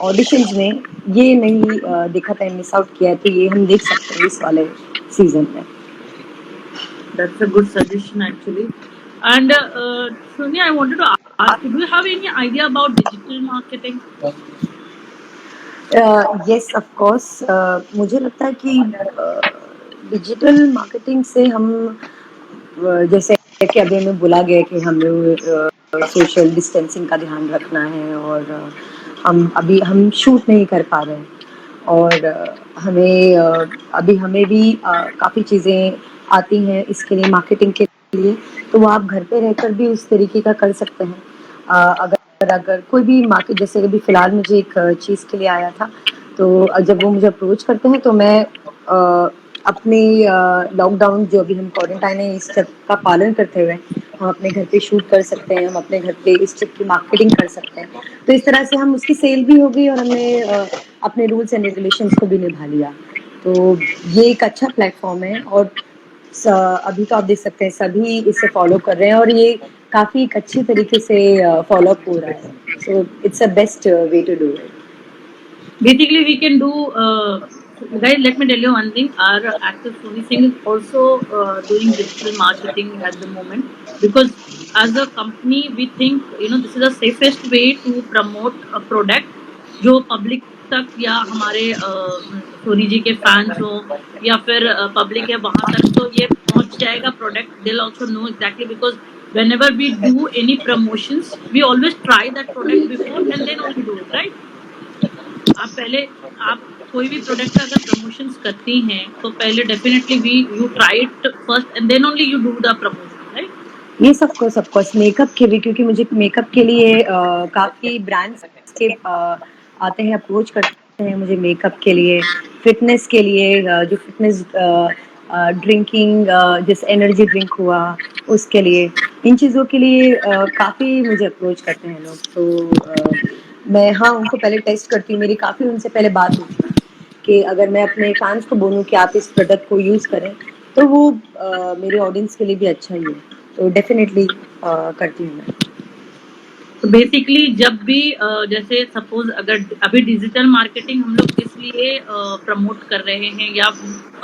ऑडिशंस में ये नहीं देखा था, मिस आउट किया है. तो ये हम देख सकते हैं इस वाले सीजन में. That's a good suggestion actually. And Sonia, I wanted to ask you, do you have any idea about digital marketing? Yes of course. मुझे लगता है कि डिजिटल मार्केटिंग से हम जैसे कि अभी हमें बोला गया कि हमें सोशल डिस्टेंसिंग का ध्यान रखना है और हम शूट नहीं कर पा रहे हैं और अभी हमें भी काफ़ी चीज़ें आती हैं इसके लिए, मार्केटिंग के लिए, तो वो आप घर पे रहकर भी उस तरीके का कर सकते हैं। अगर कोई भी मार्केट, जैसे अभी फ़िलहाल मुझे एक चीज़ के लिए आया था, तो जब वो मुझे अप्रोच करते हैं तो मैं अपने लॉकडाउन जो अभी हम क्वारंटाइन है इस सब का पालन करते हुए हम अपने घर पे शूट कर सकते हैं, हम अपने घर पे इस चीज़ की मार्केटिंग कर सकते हैं। तो इस तरह से हम उसकी सेल भी हो गई और हमने अपने रूल्स एंड रेगुलेशंस को भी निभा लिया। तो ये एक अच्छा प्लेटफॉर्म है और अभी तो आप देख सकते हैं सभी इसे फॉलो कर रहे हैं और ये काफ़ी एक अच्छी तरीके से फॉलो अप हो रहा है। So it's a best way to do it. Basically, we can do. Guys, let me tell you one thing. Our actor Soni Singh is also doing digital marketing at the moment, because as a company we think this is the safest way to promote a product जो पब्लिक तक या हमारे सोनी जी के फैंस हो या फिर पब्लिक है वहां तक तो ये पहुंच जाएगा product. They'll also know exactly, because whenever we do any promotions we always try that product before and then only do it, right? आप कोई भी प्रोडक्ट का अगर प्रमोशंस करती हैं तो पहले definitely we you try it first and then only you do the promotion, right? ये सबको मेकअप के भी, क्योंकि मुझे मेकअप के लिए काफ़ी ब्रांड्स के आते हैं, अप्रोच करते हैं मुझे मेकअप के लिए, फिटनेस के लिए, जो फिटनेस ड्रिंकिंग, जैसे एनर्जी ड्रिंक हुआ उसके लिए, इन चीज़ों के लिए काफ़ी मुझे अप्रोच करते हैं लोग। तो मैं हाँ उनको पहले टेस्ट करती हूँ, मेरी काफ़ी उनसे पहले बात होती है कि अगर मैं अपने फैंस को बोलूँ कि आप इस प्रोडक्ट को यूज़ करें तो वो मेरे ऑडियंस के लिए भी अच्छा ही है, तो डेफिनेटली करती हूँ मैं। तो बेसिकली जब भी जैसे सपोज अगर अभी डिजिटल मार्केटिंग हम लोग किस लिए प्रमोट कर रहे हैं, या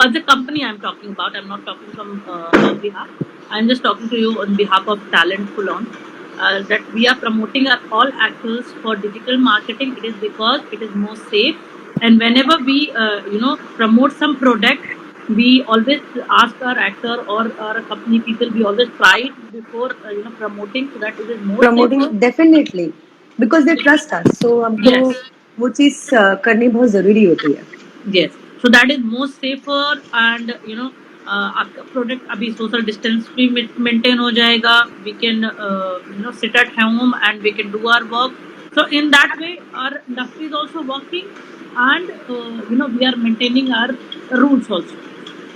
as a company I am talking about, I am not talking from our behalf, I am just talking to you on behalf of talentful on, that we are promoting all actors for digital marketing. It is because it is more safe, and whenever we promote some product, we always ask our actor or our company people, we always try it before promoting, so that it is more promoting safer. Definitely, because they trust us, so हमको Yes, वो चीज़ करनी बहुत ज़रूरी होती है। yes. So that is more safer, and आपका प्रोडक्ट अभी सोशल डिस्टेंस भी मेंटेन हो जाएगा. We can sit at home and we can do our work. So in that way our industry is also working, and we are maintaining our rules also.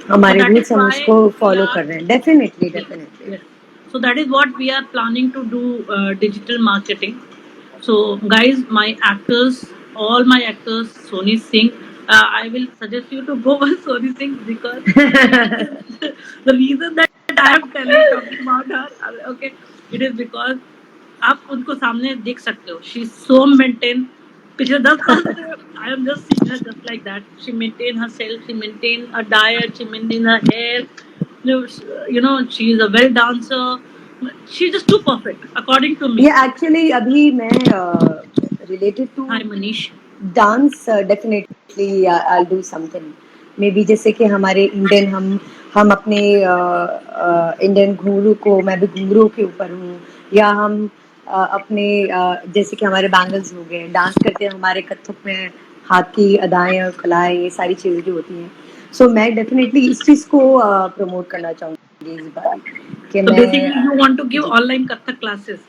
So हमारे that is रूल्स हम why उसको we फॉलो are, कर रहे हैं, definitely yes, definitely. yes. So that is what we are planning to do, digital marketing. So guys, my actors, all my actors, Soni Singh, I will suggest you to go with Soni Singh, because the reason that I am talking about her, okay, it is because आप उनको सामने देख सकते हो, शी इज सो मेंटेन. पिछले 10 साल से I am just seeing her just like that. She maintain her self, she maintain a diet, she maintain her hair. She is a well dancer. She's just too perfect according to me. ये एक्चुअली अभी मैं related to Hi Manish. Dance, definitely I do something, maybe जैसे कि हमारे इंडियन, हम अपने इंडियन घुंघरू को, मैं भी घुंघरू के ऊपर हूँ, या हम अपने जैसे कि हमारे बैंगल्स हो गए, डांस करते हैं हमारे कथक में हाथ की अदाएं और कलाएं, ये सारी चीज़ें जो होती हैं, सो मैं डेफिनेटली इस चीज़ को प्रमोट करना चाहूँगी इस बार कि So मैं basically, you want to give ji online Kathak classes.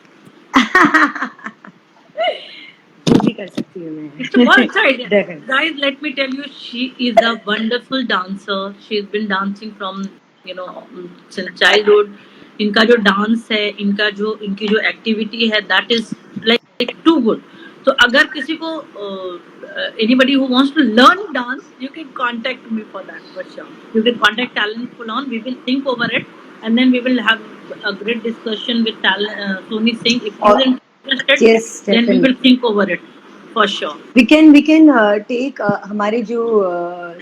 वो भी कर सकती हूँ It's a बहुत अच्छा idea. मैं। Guys, let me tell you, she is a wonderful dancer. She's been dancing from since childhood. इनका जो डांस है, इनकी जो एक्टिविटी है, that is like too good. तो अगर किसी को anybody who wants to learn dance, you can contact me for that for sure. You can contact Talentful on. We will think over it, and then we will have a great discussion with Soni Singh. If you और are interested, yes then we will definitely think over it for sure. We can take हमारे जो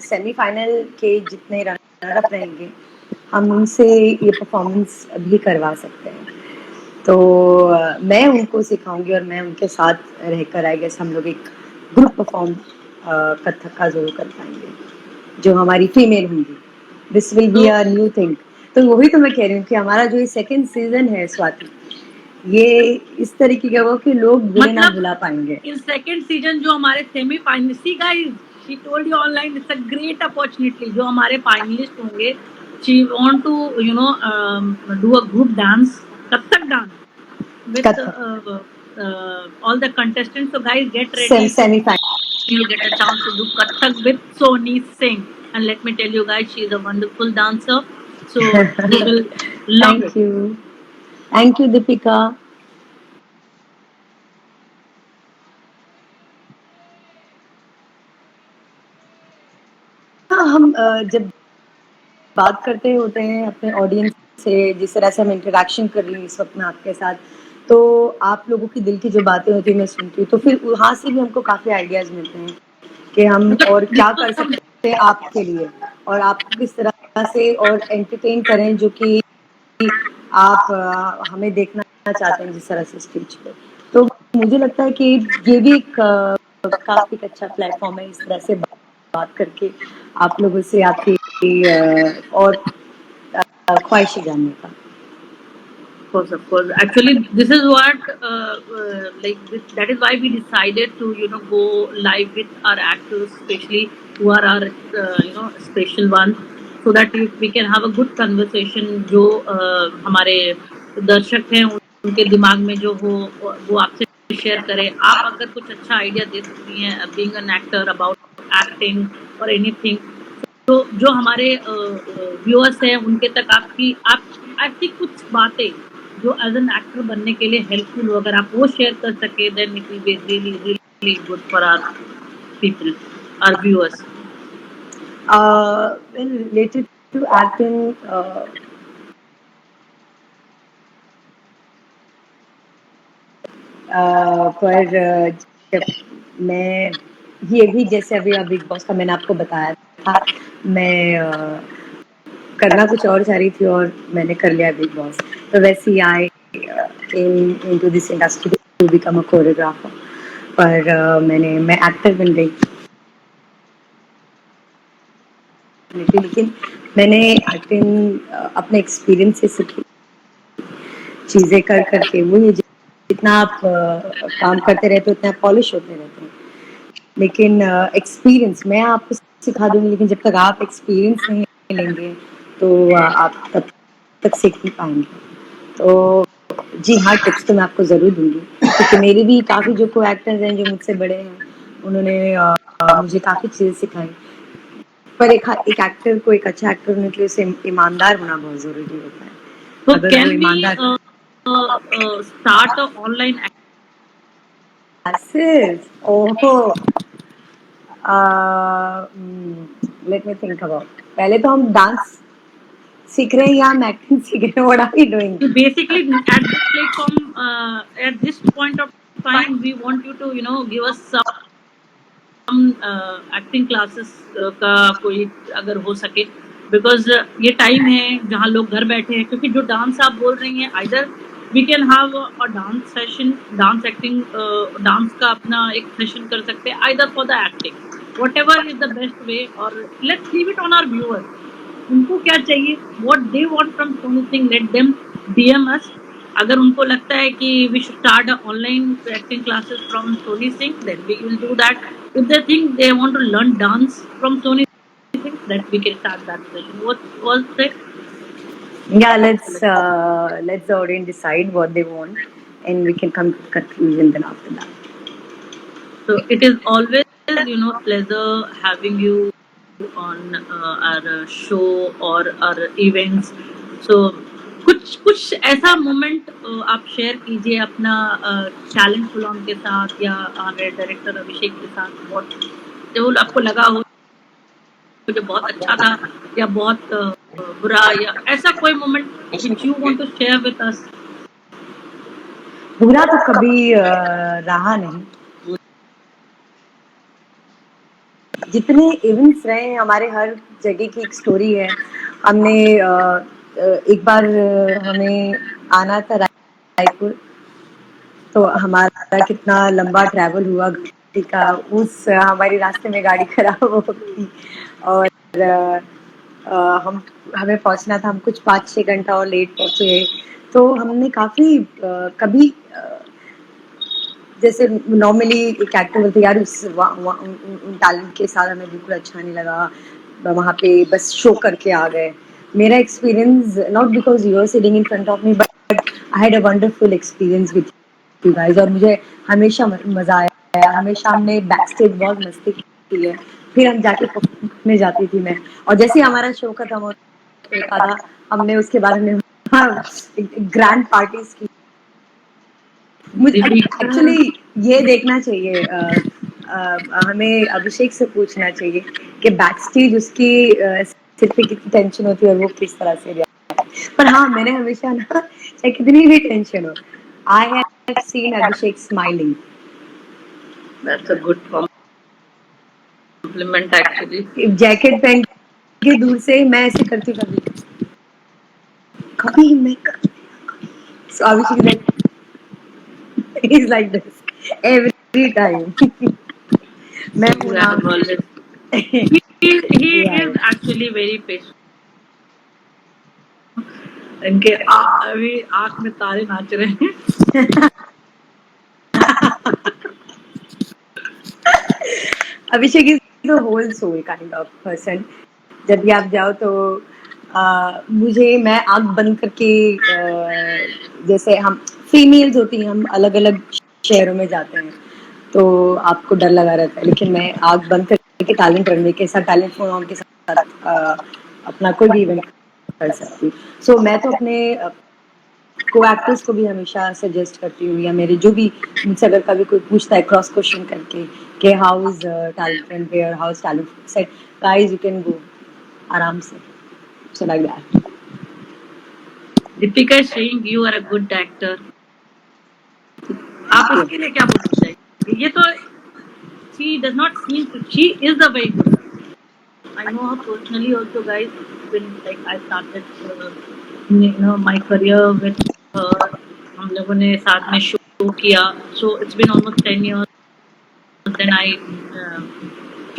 सेमीफाइनल के जितने रनर अप रहेंगे हम उनसे ये परफॉर्मेंस भी करवा सकते हैं, तो मैं उनको सिखाऊंगी और मैं उनके साथ रहकर आई गेस हम लोग एक ग्रुप परफॉर्म कथक का जरूर कर पाएंगे जो हमारी फीमेल होंगी। This will B So a new thing. तो वही तो मैं कह रही हूँ कि हमारा जो ये सेकंड सीजन है स्वाति, ये इस तरीके का वो कि लोग भूले ना मतलब भुला पाएंगे। इन सेकंड सीजन जो हमारे semifinal, see guys, She told you online it's a great opportunity. जो हमारे finalist होंगे, she want to do a group dance, Kathak dance with Kathak. all the contestants. So guys, get ready. Semi-final. You'll get a chance to do Kathak with Sony Singh. And let me tell you guys, she's a wonderful dancer. So you will love Thank it. you. Thank you, Deepika. हाँ, हम जब बात करते होते हैं अपने ऑडियंस से, जिस तरह से हम इंटरेक्शन कर रही हूँ इस वक्त मैं आपके साथ, तो आप लोगों की दिल की जो बातें होती हैं मैं सुनती हूँ, तो फिर वहाँ से भी हमको काफ़ी आइडियाज़ मिलते हैं कि हम और क्या कर सकते हैं आपके लिए, और आपको किस तरह से और एंटरटेन करें, जो कि आप हमें देखना चाहते हैं जिस तरह से स्टेज पे। तो मुझे लगता है कि ये भी एक काफ़ी अच्छा प्लेटफॉर्म है इस तरह से बात करके आप लोगों से आपकी और ख्वाहिशें जानने का। Of course. Actually, this is what that is why we decided to go live with our actors, especially who are our special ones, so that we can have a good conversation. जो हमारे दर्शक हैं उनके दिमाग में जो हो वो आपसे शेयर करें. आप अगर कुछ अच्छा आइडिया दे सकती हैं being an actor about acting or anything, तो जो हमारे व्यूअर्स हैं उनके तक आपकी कुछ बातें जो एज एन एक्टर बनने के लिए हेल्पफुल हो, अगर आप वो शेयर कर सके, then it will be really really good for our people, our viewers. Well, related to acting, पर जब मैं ये भी जैसे अभी बिग बॉस का मैंने आपको बताया था, मैं करना कुछ और चाह रही थी और मैंने कर लिया बिग बॉस, तो वैसे ही I into this industry to become a choreographer, पर मैं एक्टर बन गई, लेकिन मैंने एक्टिंग अपने एक्सपीरियंस से सीखी, चीज़ें कर करके वो ये जितना आप काम करते रहते हो उतना पॉलिश होते रहते हैं, लेकिन एक्सपीरियंस मैं आपको सिखा दूंगी, लेकिन जब तक आप एक्सपीरियंस नहीं लेंगे तो आप तब तक सीख नहीं पाएंगे. तो जी हाँ, टिप्स तो मैं आपको ज़रूर दूंगी, क्योंकि मेरे भी काफ़ी जो को एक्टर्स हैं जो मुझसे बड़े हैं, उन्होंने मुझे काफ़ी चीज़ें सिखाई, पर एक एक्टर को एक अच्छा एक्टर होने के लिए उसे ईमानदार होना बहुत ज़रूरी होता है. So अगर can वो we ईमानदार start a online classes, oh, let me think about. पहले तो हम डांस सीख रहे हैं या हम एक्टिंग सीख रहे हैं? What are we doing? So basically, at this platform, at this point of time, we want you to give us some acting classes का कोई अगर हो सके, बिकॉज ये टाइम है जहाँ लोग घर बैठे हैं, क्योंकि जो डांस आप बोल रही हैं, either we can have a dance session, dance acting, dance का अपना एक सेशन कर सकते हैं, either for the acting, whatever is the best way, or let's leave it on our viewers. उनको क्या चाहिए, what they want from Sony Singh, let them DM us. अगर उनको लगता है कि we should start a online acting classes from Sony Singh, then we will do that. If they think they want to learn dance from Sony Singh, that we can start that session. What was it? Yeah, let's the audience decide what they want, and we can come to conclusion then after that. So it is always pleasure having you on our show or our events. So कुछ ऐसा मोमेंट आप शेयर कीजिए अपना टैलेंट फुलॉन के साथ या हमारे डायरेक्टर अभिषेक के साथ, बहुत जो आपको लगा हो जो बहुत अच्छा था या बहुत बुरा, या ऐसा कोई moment which you want to share with us. बुरा तो कभी रहा नहीं, जितने इवेंट्स रहे हैं हमारे हर जगह की एक स्टोरी है. हमने एक बार हमें आना था रायपुर, तो हमारा कितना लंबा ट्रैवल हुआ गाड़ी का, उस हमारी रास्ते में गाड़ी खराब हो गई और हमें पहुंचना था, हम कुछ 5-6 घंटा और लेट पहुंचे, तो हमने काफ़ी कभी जैसे नॉर्मली एक एक्टर बोलते यार उन टैलेंट के साथ हमें बिल्कुल अच्छा नहीं लगा, वहाँ पे बस शो करके आ गए. मेरा experience not because you are sitting in front of me but I had a wonderful experience with you guys और मुझे हमेशा मजा आया. हमेशा हमने बैक स्टेज बहुत मस्ती की है. फिर हम जाके परफॉर्म जाती थी मैं, और जैसे ही हमारा शो खत्म होता था हमने उसके बाद हमने ग्रैंड पार्टीज की. मुझे दीपिका एक्चुअली ये देखना चाहिए, हमें अभिषेक से पूछना चाहिए कि बैक स्टेज उसकी सिर पे कितनी टेंशन होती है और वो किस तरह से react करता है. पर हाँ, मैंने हमेशा ना चाहे कितनी भी टेंशन हो, I have seen Abhishek smiling. That's a good compliment actually. Jacket पहन के दूर से मैं ऐसे करती कभी कभी मैं so Abhishek is like this every time. मैं हूँ ना. He Yeah. is actually very patient. इनके अभी आंख में तारे नाच रहे हैं. Abhishek is the whole soul kind of person. जब भी आप जाओ तो मुझे मैं आंख बंद करके जैसे हम फीमेल्स होती हैं, हम अलग अलग शहरों में जाते हैं तो आपको डर लगा रहता है, लेकिन मैं आंख बंद करके टैलेंट रनवे के साथ, टैलेंट फोन के साथ अपना कोई भी इवेंट कर सकती हूँ. सो मैं तो अपने को एक्टर्स को भी हमेशा सजेस्ट करती हूँ, या मेरे जो भी मुझसे अगर कभी कोई पूछता है क्रॉस क्वेश्चन करके कि हाउ इज टैलेंट रनवे और how is talent set, guys you can go आराम से. So like that. Deepika Singh you are a good actor. आप इसके लिए क्या बोलना चाहिए? ये तो she does not seem to, she is the very good. I know her personally also, guys. It's been like I started my career with her. हम लोगों ने साथ में शो किया. So it's been almost 10 years. Then I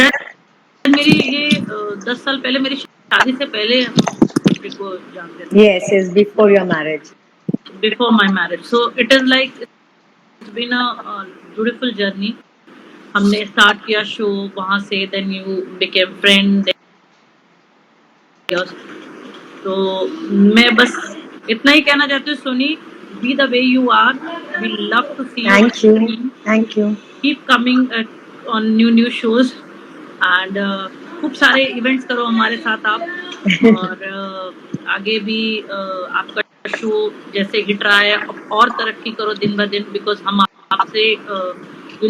शायद मेरी ये 10 साल पहले मेरी शादी से पहले हम को जानते थे. Yes, yes, before your marriage. Before my marriage. So it is like it's been a beautiful journey. हमने स्टार्ट किया शो वहाँ से, देन यू बिकेम फ्रेंड. तो मैं बस इतना ही कहना चाहती हूँ, Soni, by the way you are. We love to see you on screen. Thank you. Keep coming on new shows and खूब सारे इवेंट्स करो हमारे साथ आप. और आगे भी आपका शो जैसे हिट रहा है और तरक्की करो दिन ब दिन, बिकॉज हम आपसे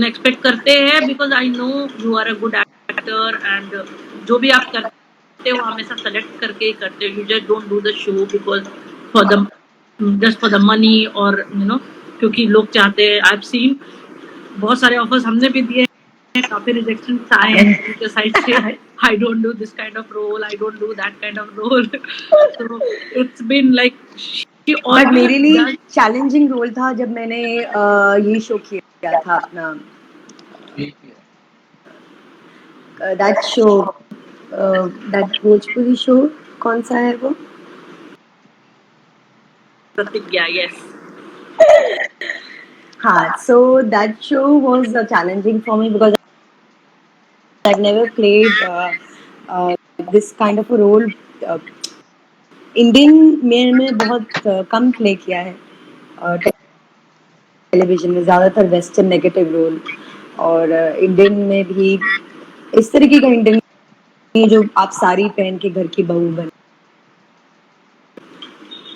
एक्सपेक्ट करते हैं, because I know you are a good actor and जो भी आप करते हो हमेशा सेलेक्ट करके ही करते हो. You just don't do the show because for the just for the money और क्योंकि लोग चाहते हैं. आई हैव सीन बहुत सारे ऑफर्स हमने भी दिए हैं, काफी रिजेक्शन आए हैं उनके साइड से. I don't do this kind of role, I don't do that kind of role. तो इट्स बीन लाइक बट मेरे लिए चैलेंजिंग रोल था जब मैंने ये शो किया था अपना that show, that Bhojpuri show कौन सा है वो? प्रतिज्ञा. यस. हाँ, so that show was challenging for me because I've never played this kind of a role. Indian में बहुत कम प्ले किया है टेलीविजन में, ज़्यादातर वेस्टर्न नेगेटिव रोल, और इंडियन में भी इस तरीके का इंडियन जो आप साड़ी पहन के घर की बहू बने,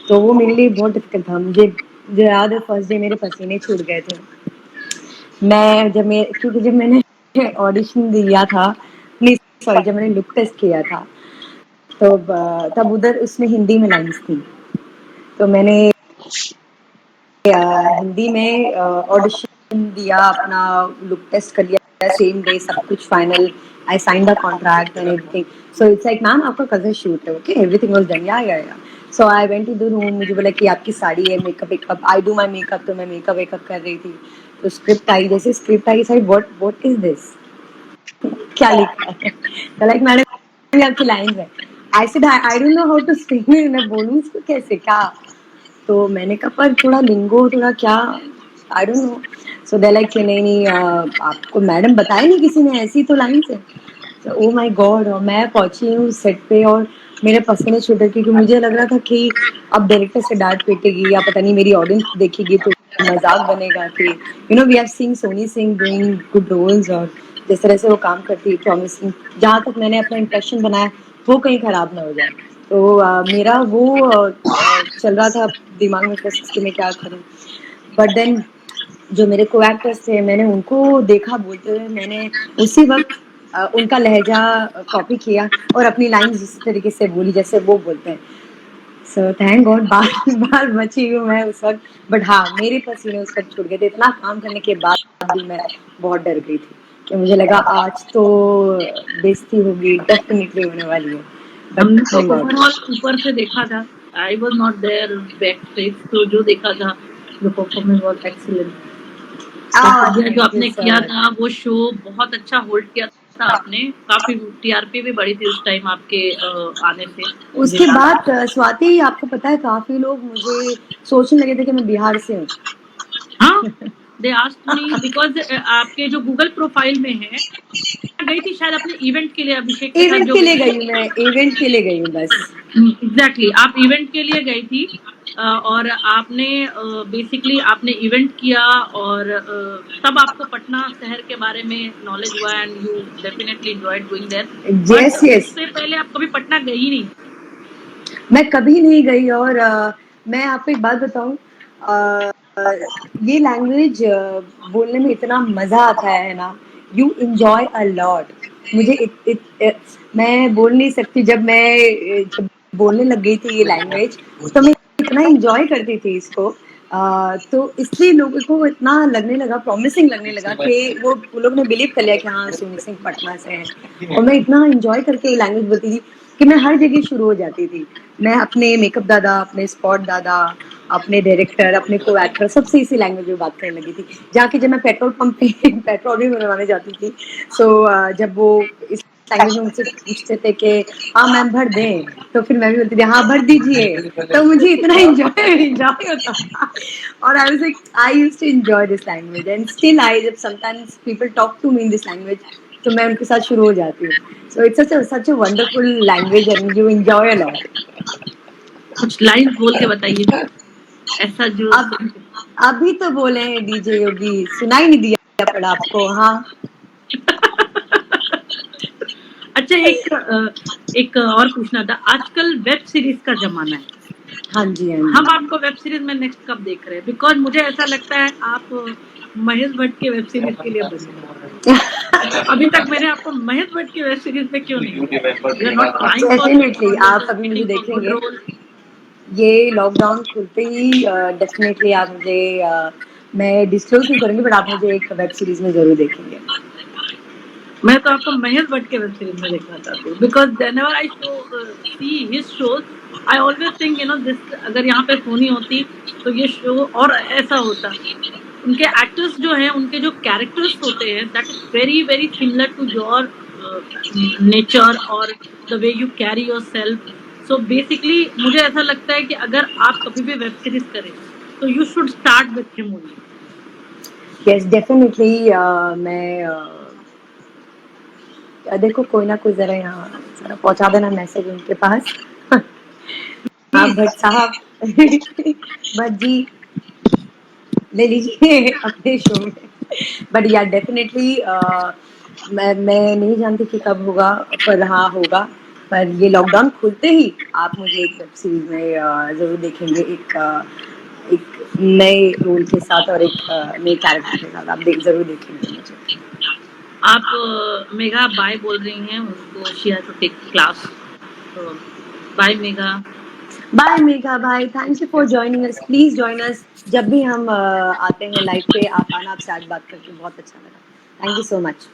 तो वो मेरे लिए बहुत डिफिकल्ट था. मुझे याद है फर्स्ट डे मेरे पसीने छूट गए थे. क्योंकि जब मैंने ऑडिशन दिया था, जब मैंने लुक टेस्ट किया था तो तब उधर उसमें हिंदी में लाइंस थी, तो मैंने हिंदी में ऑडिशन दिया, अपना लुक टेस्ट कर लिया सेम डे, सब कुछ final. I sign the contract and everything. So it's like ma'am आपका कजन शूट है, okay everything was done. Yeah so I went to the room. मुझे बोला कि आपकी साड़ी है, makeup. I do my makeup. तो मैं मेकअप वेकअप कर रही थी, तो स्क्रिप्ट आई. जैसे स्क्रिप्ट आई साइड व्हाट इज दिस, क्या लिखा है? तो लाइक मैडम आपकी लाइन है. I said I don't know how to speak. मैं बोलूँ इसको कैसे, क्या? तो मैंने कहा पर थोड़ा लिंगो, थोड़ा क्या आई don't no. So they like कि नहीं आपको मैडम बताया नहीं किसी ने, ऐसी तो लाइन से। ओ माय गॉड, और मैं पहुंची हूँ सेट पे और मेरे पसीने छूट रहे, क्योंकि मुझे लग रहा था कि अब डायरेक्टर से डांट पीटेगी या पता नहीं मेरी ऑडियंस देखेगी तो मजाक बनेगा कि we have seen Soni Singh doing good roles, और जिस तरह से वो काम करती है प्रॉमिसिंग, जहाँ तक मैंने अपना इंप्रेशन बनाया वो कहीं खराब ना हो जाए। तो मेरा वो चल रहा था दिमाग में प्रोसेस कि मैं क्या करूँ। बट देन जो मेरे को एक्टर्स थे, मैंने उनको देखा बोलते हुए, मैंने उसी वक्त उनका लहजा कॉपी किया और अपनी लाइंस इस तरीके से बोली जैसे वो बोलते हैं। सो थैंक गॉड बाल बाल बची हूँ मैं उस वक्त। बट हाँ, मेरे पसीने उस वक्त छूट गए थे, इतना काम करने के बाद भी मैं बहुत डर गई थी कि मुझे लगा आज तो बेइज्जती होगी, डेफिनेटली होने वाली है। बट हमने तो थैंक गॉड। ओवरऑल ऊपर से देखा था, I was not there backstage, तो जो देखा था द परफॉर्मेंस वाज एक्सीलेंट। काफी जो थैंक यू आपने सो किया मच। था वो शो बहुत अच्छा होल्ड किया था आपने, काफी टीआरपी भी बढ़ी थी उस टाइम आपके आने से, मुझे उसके याद है। बाद स्वाति, आपको पता है काफी लोग मुझे सोचने लगे थे कि मैं बिहार से हूँ। हाँ, दे आस्क्ड मी बिकॉज आपके जो गूगल प्रोफाइल में है, गई थी शायद अपने इवेंट के लिए अभिषेक के साथ इवेंट जो के गई लिए थी। गई हूँ मैं, इवेंट के लिए गई हूँ बस। एग्जैक्टली आप इवेंट के लिए गई थी, और आपने बेसिकली आपने इवेंट किया, और तब आपको पटना शहर के बारे में नॉलेज हुआ and you definitely enjoyed going there. But yes yes, उससे पहले आप कभी पटना गई नहीं। मैं कभी नहीं गई। और मैं आपको एक बात बताऊं, ये लैंग्वेज बोलने में इतना मजा आता है ना, यू इंजॉय अ लॉट। मुझे मैं बोल नहीं सकती, जब बोलने लग गई थी ये लैंग्वेज तो मैं इतना इंजॉय करती थी इसको। तो इसलिए लोगों को इतना लगने लगा, प्रॉमिसिंग लगने लगा कि वो लोग ने बिलीव कर लिया कि हाँ सोनी सिंह पटना से है। और मैं इतना इंजॉय करके वो लैंग्वेज बोलती थी कि मैं हर जगह शुरू हो जाती थी। मैं अपने मेकअप दादा, अपने स्पॉट दादा, अपने डायरेक्टर, अपने को एक्टर सबसे इसी लैंग्वेज में बात करने लगी थी। जाके जब मैं पेट्रोल पंप पे पेट्रोल भी भरवाने जाती थी, सो जब वो इस लैंग्वेज में मुझसे पूछते थे कि हाँ मैम भर दें, तो फिर मैं भी बोलती थी हाँ भर दीजिए। तो मुझे इतना इंजॉय होता था। और I was like I used to enjoy this language and still I, जब sometimes people talk to me in this language तो मैं उनके साथ शुरू हो जाती हूँ। So it's such a wonderful language and you enjoy a lot. कुछ लाइन बोल के बताइए ऐसा जो अब अभी तो बोले हैं डीजे योगी, सुनाई नहीं दिया पड़ा आपको? हाँ अच्छा, एक और पूछना था, आजकल वेब सीरीज का जमाना है, हाँ जी हाँ हम जी। आपको वेब सीरीज में नेक्स्ट कब देख रहे हैं? बिकॉज मुझे ऐसा लगता है आप महेश भट्ट के वेब सीरीज के लिए बने हैं। अभी तक मैंने आपको महेश भट्ट की वेब सीरीज में क्यों नहीं देखा? You are not trying for, definitely और यू आर आप जस्ट अभी मुझे वेटिंग फॉर गुड देखेंगे, रोल। ये लॉकडाउन खुलते ही डेफिनेटली आप मुझे मैं डिस्क्लोज नहीं करूंगी, बट आप मुझे एक वेब सीरीज में जरूर देखेंगे। मैं तो आपको महेश भट्ट के वेब सीरीज में देखना चाहती हूँ, because whenever I see his shows, I always think this, अगर यहाँ पे सोनी होती तो ये शो और ऐसा होता। उनके एक्टर्स जो हैं, उनके जो कैरेक्टर्स होते हैं, that is very very similar to your nature और the way you carry yourself. So basically मुझे ऐसा लगता है कि अगर आप कभी भी वेब सीरीज करें तो you should start with him only. Yes definitely. मैं देखो कोई ना कोई जरा यहाँ जरा पहुंचा देना मैसेज उनके पास। हाँ प्लीज। भट्ट साहब भट्ट जी ले लीजिए अपने शो में। बट या डेफिनेटली मैं नहीं जानती कि कब होगा, पर हाँ होगा। पर ये लॉकडाउन खुलते ही आप मुझे एक वेब सीरीज में जरूर देखेंगे, एक नए रोल के साथ और एक नए कैरेक्टर के साथ आप जरूर देखेंगे मुझे। आप मेघा बाय बोल रही हैं, उनको she has to take class, तो बाय मेघा। बाय मेघा भाई, thank you for joining us, please join us जब भी हम आते हैं लाइव पे। आप आना, आपसे आज बात करके बहुत अच्छा लगा। Thank you so much.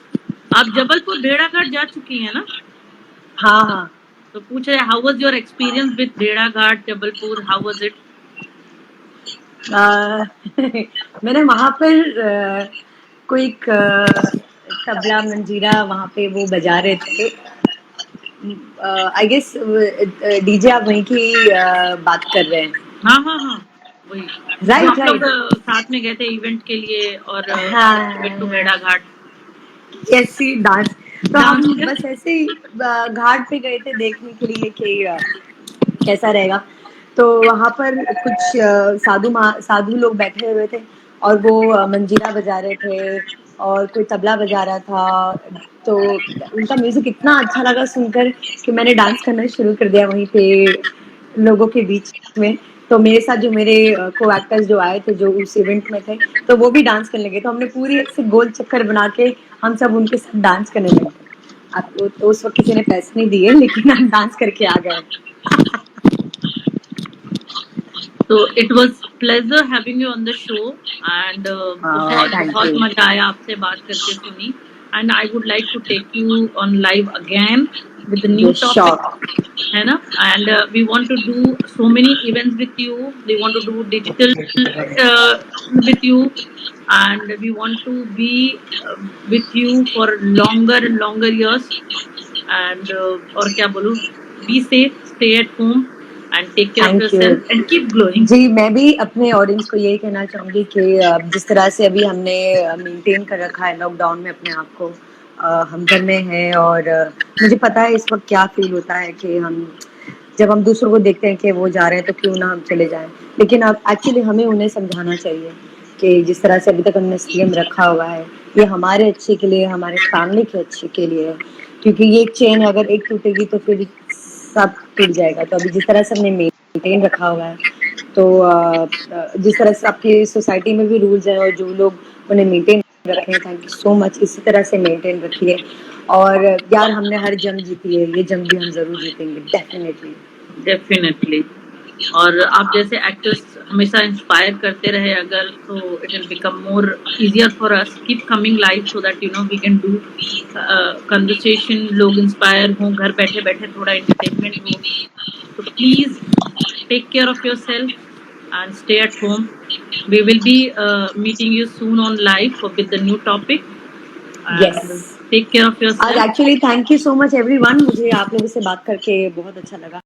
आप जबलपुर भेड़ाघाट जा चुकी हैं ना? हाँ हाँ। तो पूछ रहे how was your experience with भेड़ाघाट जबलपुर, हाउ वाज इट? मैंने वहां पर कोई तबला मंजीरा वहां पे वो बजा रहे थे। आई गेस डीजे आप वहीं की बात कर रहे हैं। हाँ हाँ हाँ। वही जो राइट आप लोग राइट। साथ में गए थे इवेंट के लिए और went to हाँ भेड़ा घाट ऐसी डांस, तो हम डांस किया। बस ऐसे ही घाट पे गए थे देखने के लिए कि कैसा रहेगा। तो वहाँ पर कुछ साधु लोग बैठे हुए थे और वो मंजीरा बजा रहे थे और कोई तबला बजा रहा था। तो उनका म्यूजिक इतना अच्छा लगा सुनकर कि मैंने डांस करना शुरू कर दिया वहीं पे लोगों के बीच में। तो मेरे साथ जो मेरे को एक्टर्स जो आए थे जो उस इवेंट में थे, तो वो भी डांस करने लगे। तो हमने पूरी ऐसे गोल चक्कर बना के हम सब उनके साथ डांस करने लगे। आपको तो उस वक्त किसी ने पैसे नहीं दिए लेकिन हम डांस करके आ गए। तो it was pleasure having you on the show and बहुत थैंक बहुत यू। मजा आया आपसे बात करके सुनी and I would like to take you on live again with new yes topic sure. है ना and we want to do so many events with you we want to do digital with you and we want to be with you for longer years and और क्या बोलूं be safe stay at home and take care of thank you. yourself and keep glowing जी मैं भी अपने ऑडियंस को यही कहना चाहूँगी कि जिस तरह से अभी हमने मेंटेन कर रखा है लॉकडाउन में अपने आप को, हम घर में हैं और मुझे पता है इस वक्त क्या फील होता है कि हम जब हम दूसरों को देखते हैं कि वो जा रहे हैं तो क्यों ना हम चले जाएं। लेकिन अब एक्चुअली हमें उन्हें समझाना चाहिए कि जिस तरह से अभी तक हमने संयम रखा हुआ है ये हमारे अच्छे के लिए, हमारे फैमिली के अच्छे के लिए है। क्योंकि ये चेन अगर एक टूटेगी तो फिर सब टूट जाएगा। तो अभी जिस तरह से हमने मेंटेन रखा हुआ है, तो जिस तरह से आपकी सोसाइटी में भी रूल्स हैं और जो लोग उन्हें मेंटेन रखे हैं, थैंक यू सो मच। इसी तरह से मेंटेन रखिए और यार हमने हर जंग जीती है, ये जंग भी हम जरूर जीतेंगे डेफिनेटली। डेफिनेटली और आप जैसे एक्टर्स हमेशा इंस्पायर करते रहे अगर तो it will become more easier for us keep coming live so that you know we can do conversation लोग इंस्पायर हों घर बैठे बैठे थोड़ा एंटरटेनमेंट हो तो please take care of yourself and stay at home we will be meeting you soon on live with the new topic yes and take care of आज yourself actually thank you so much everyone, मुझे आप लोगों से बात करके बहुत अच्छा लगा।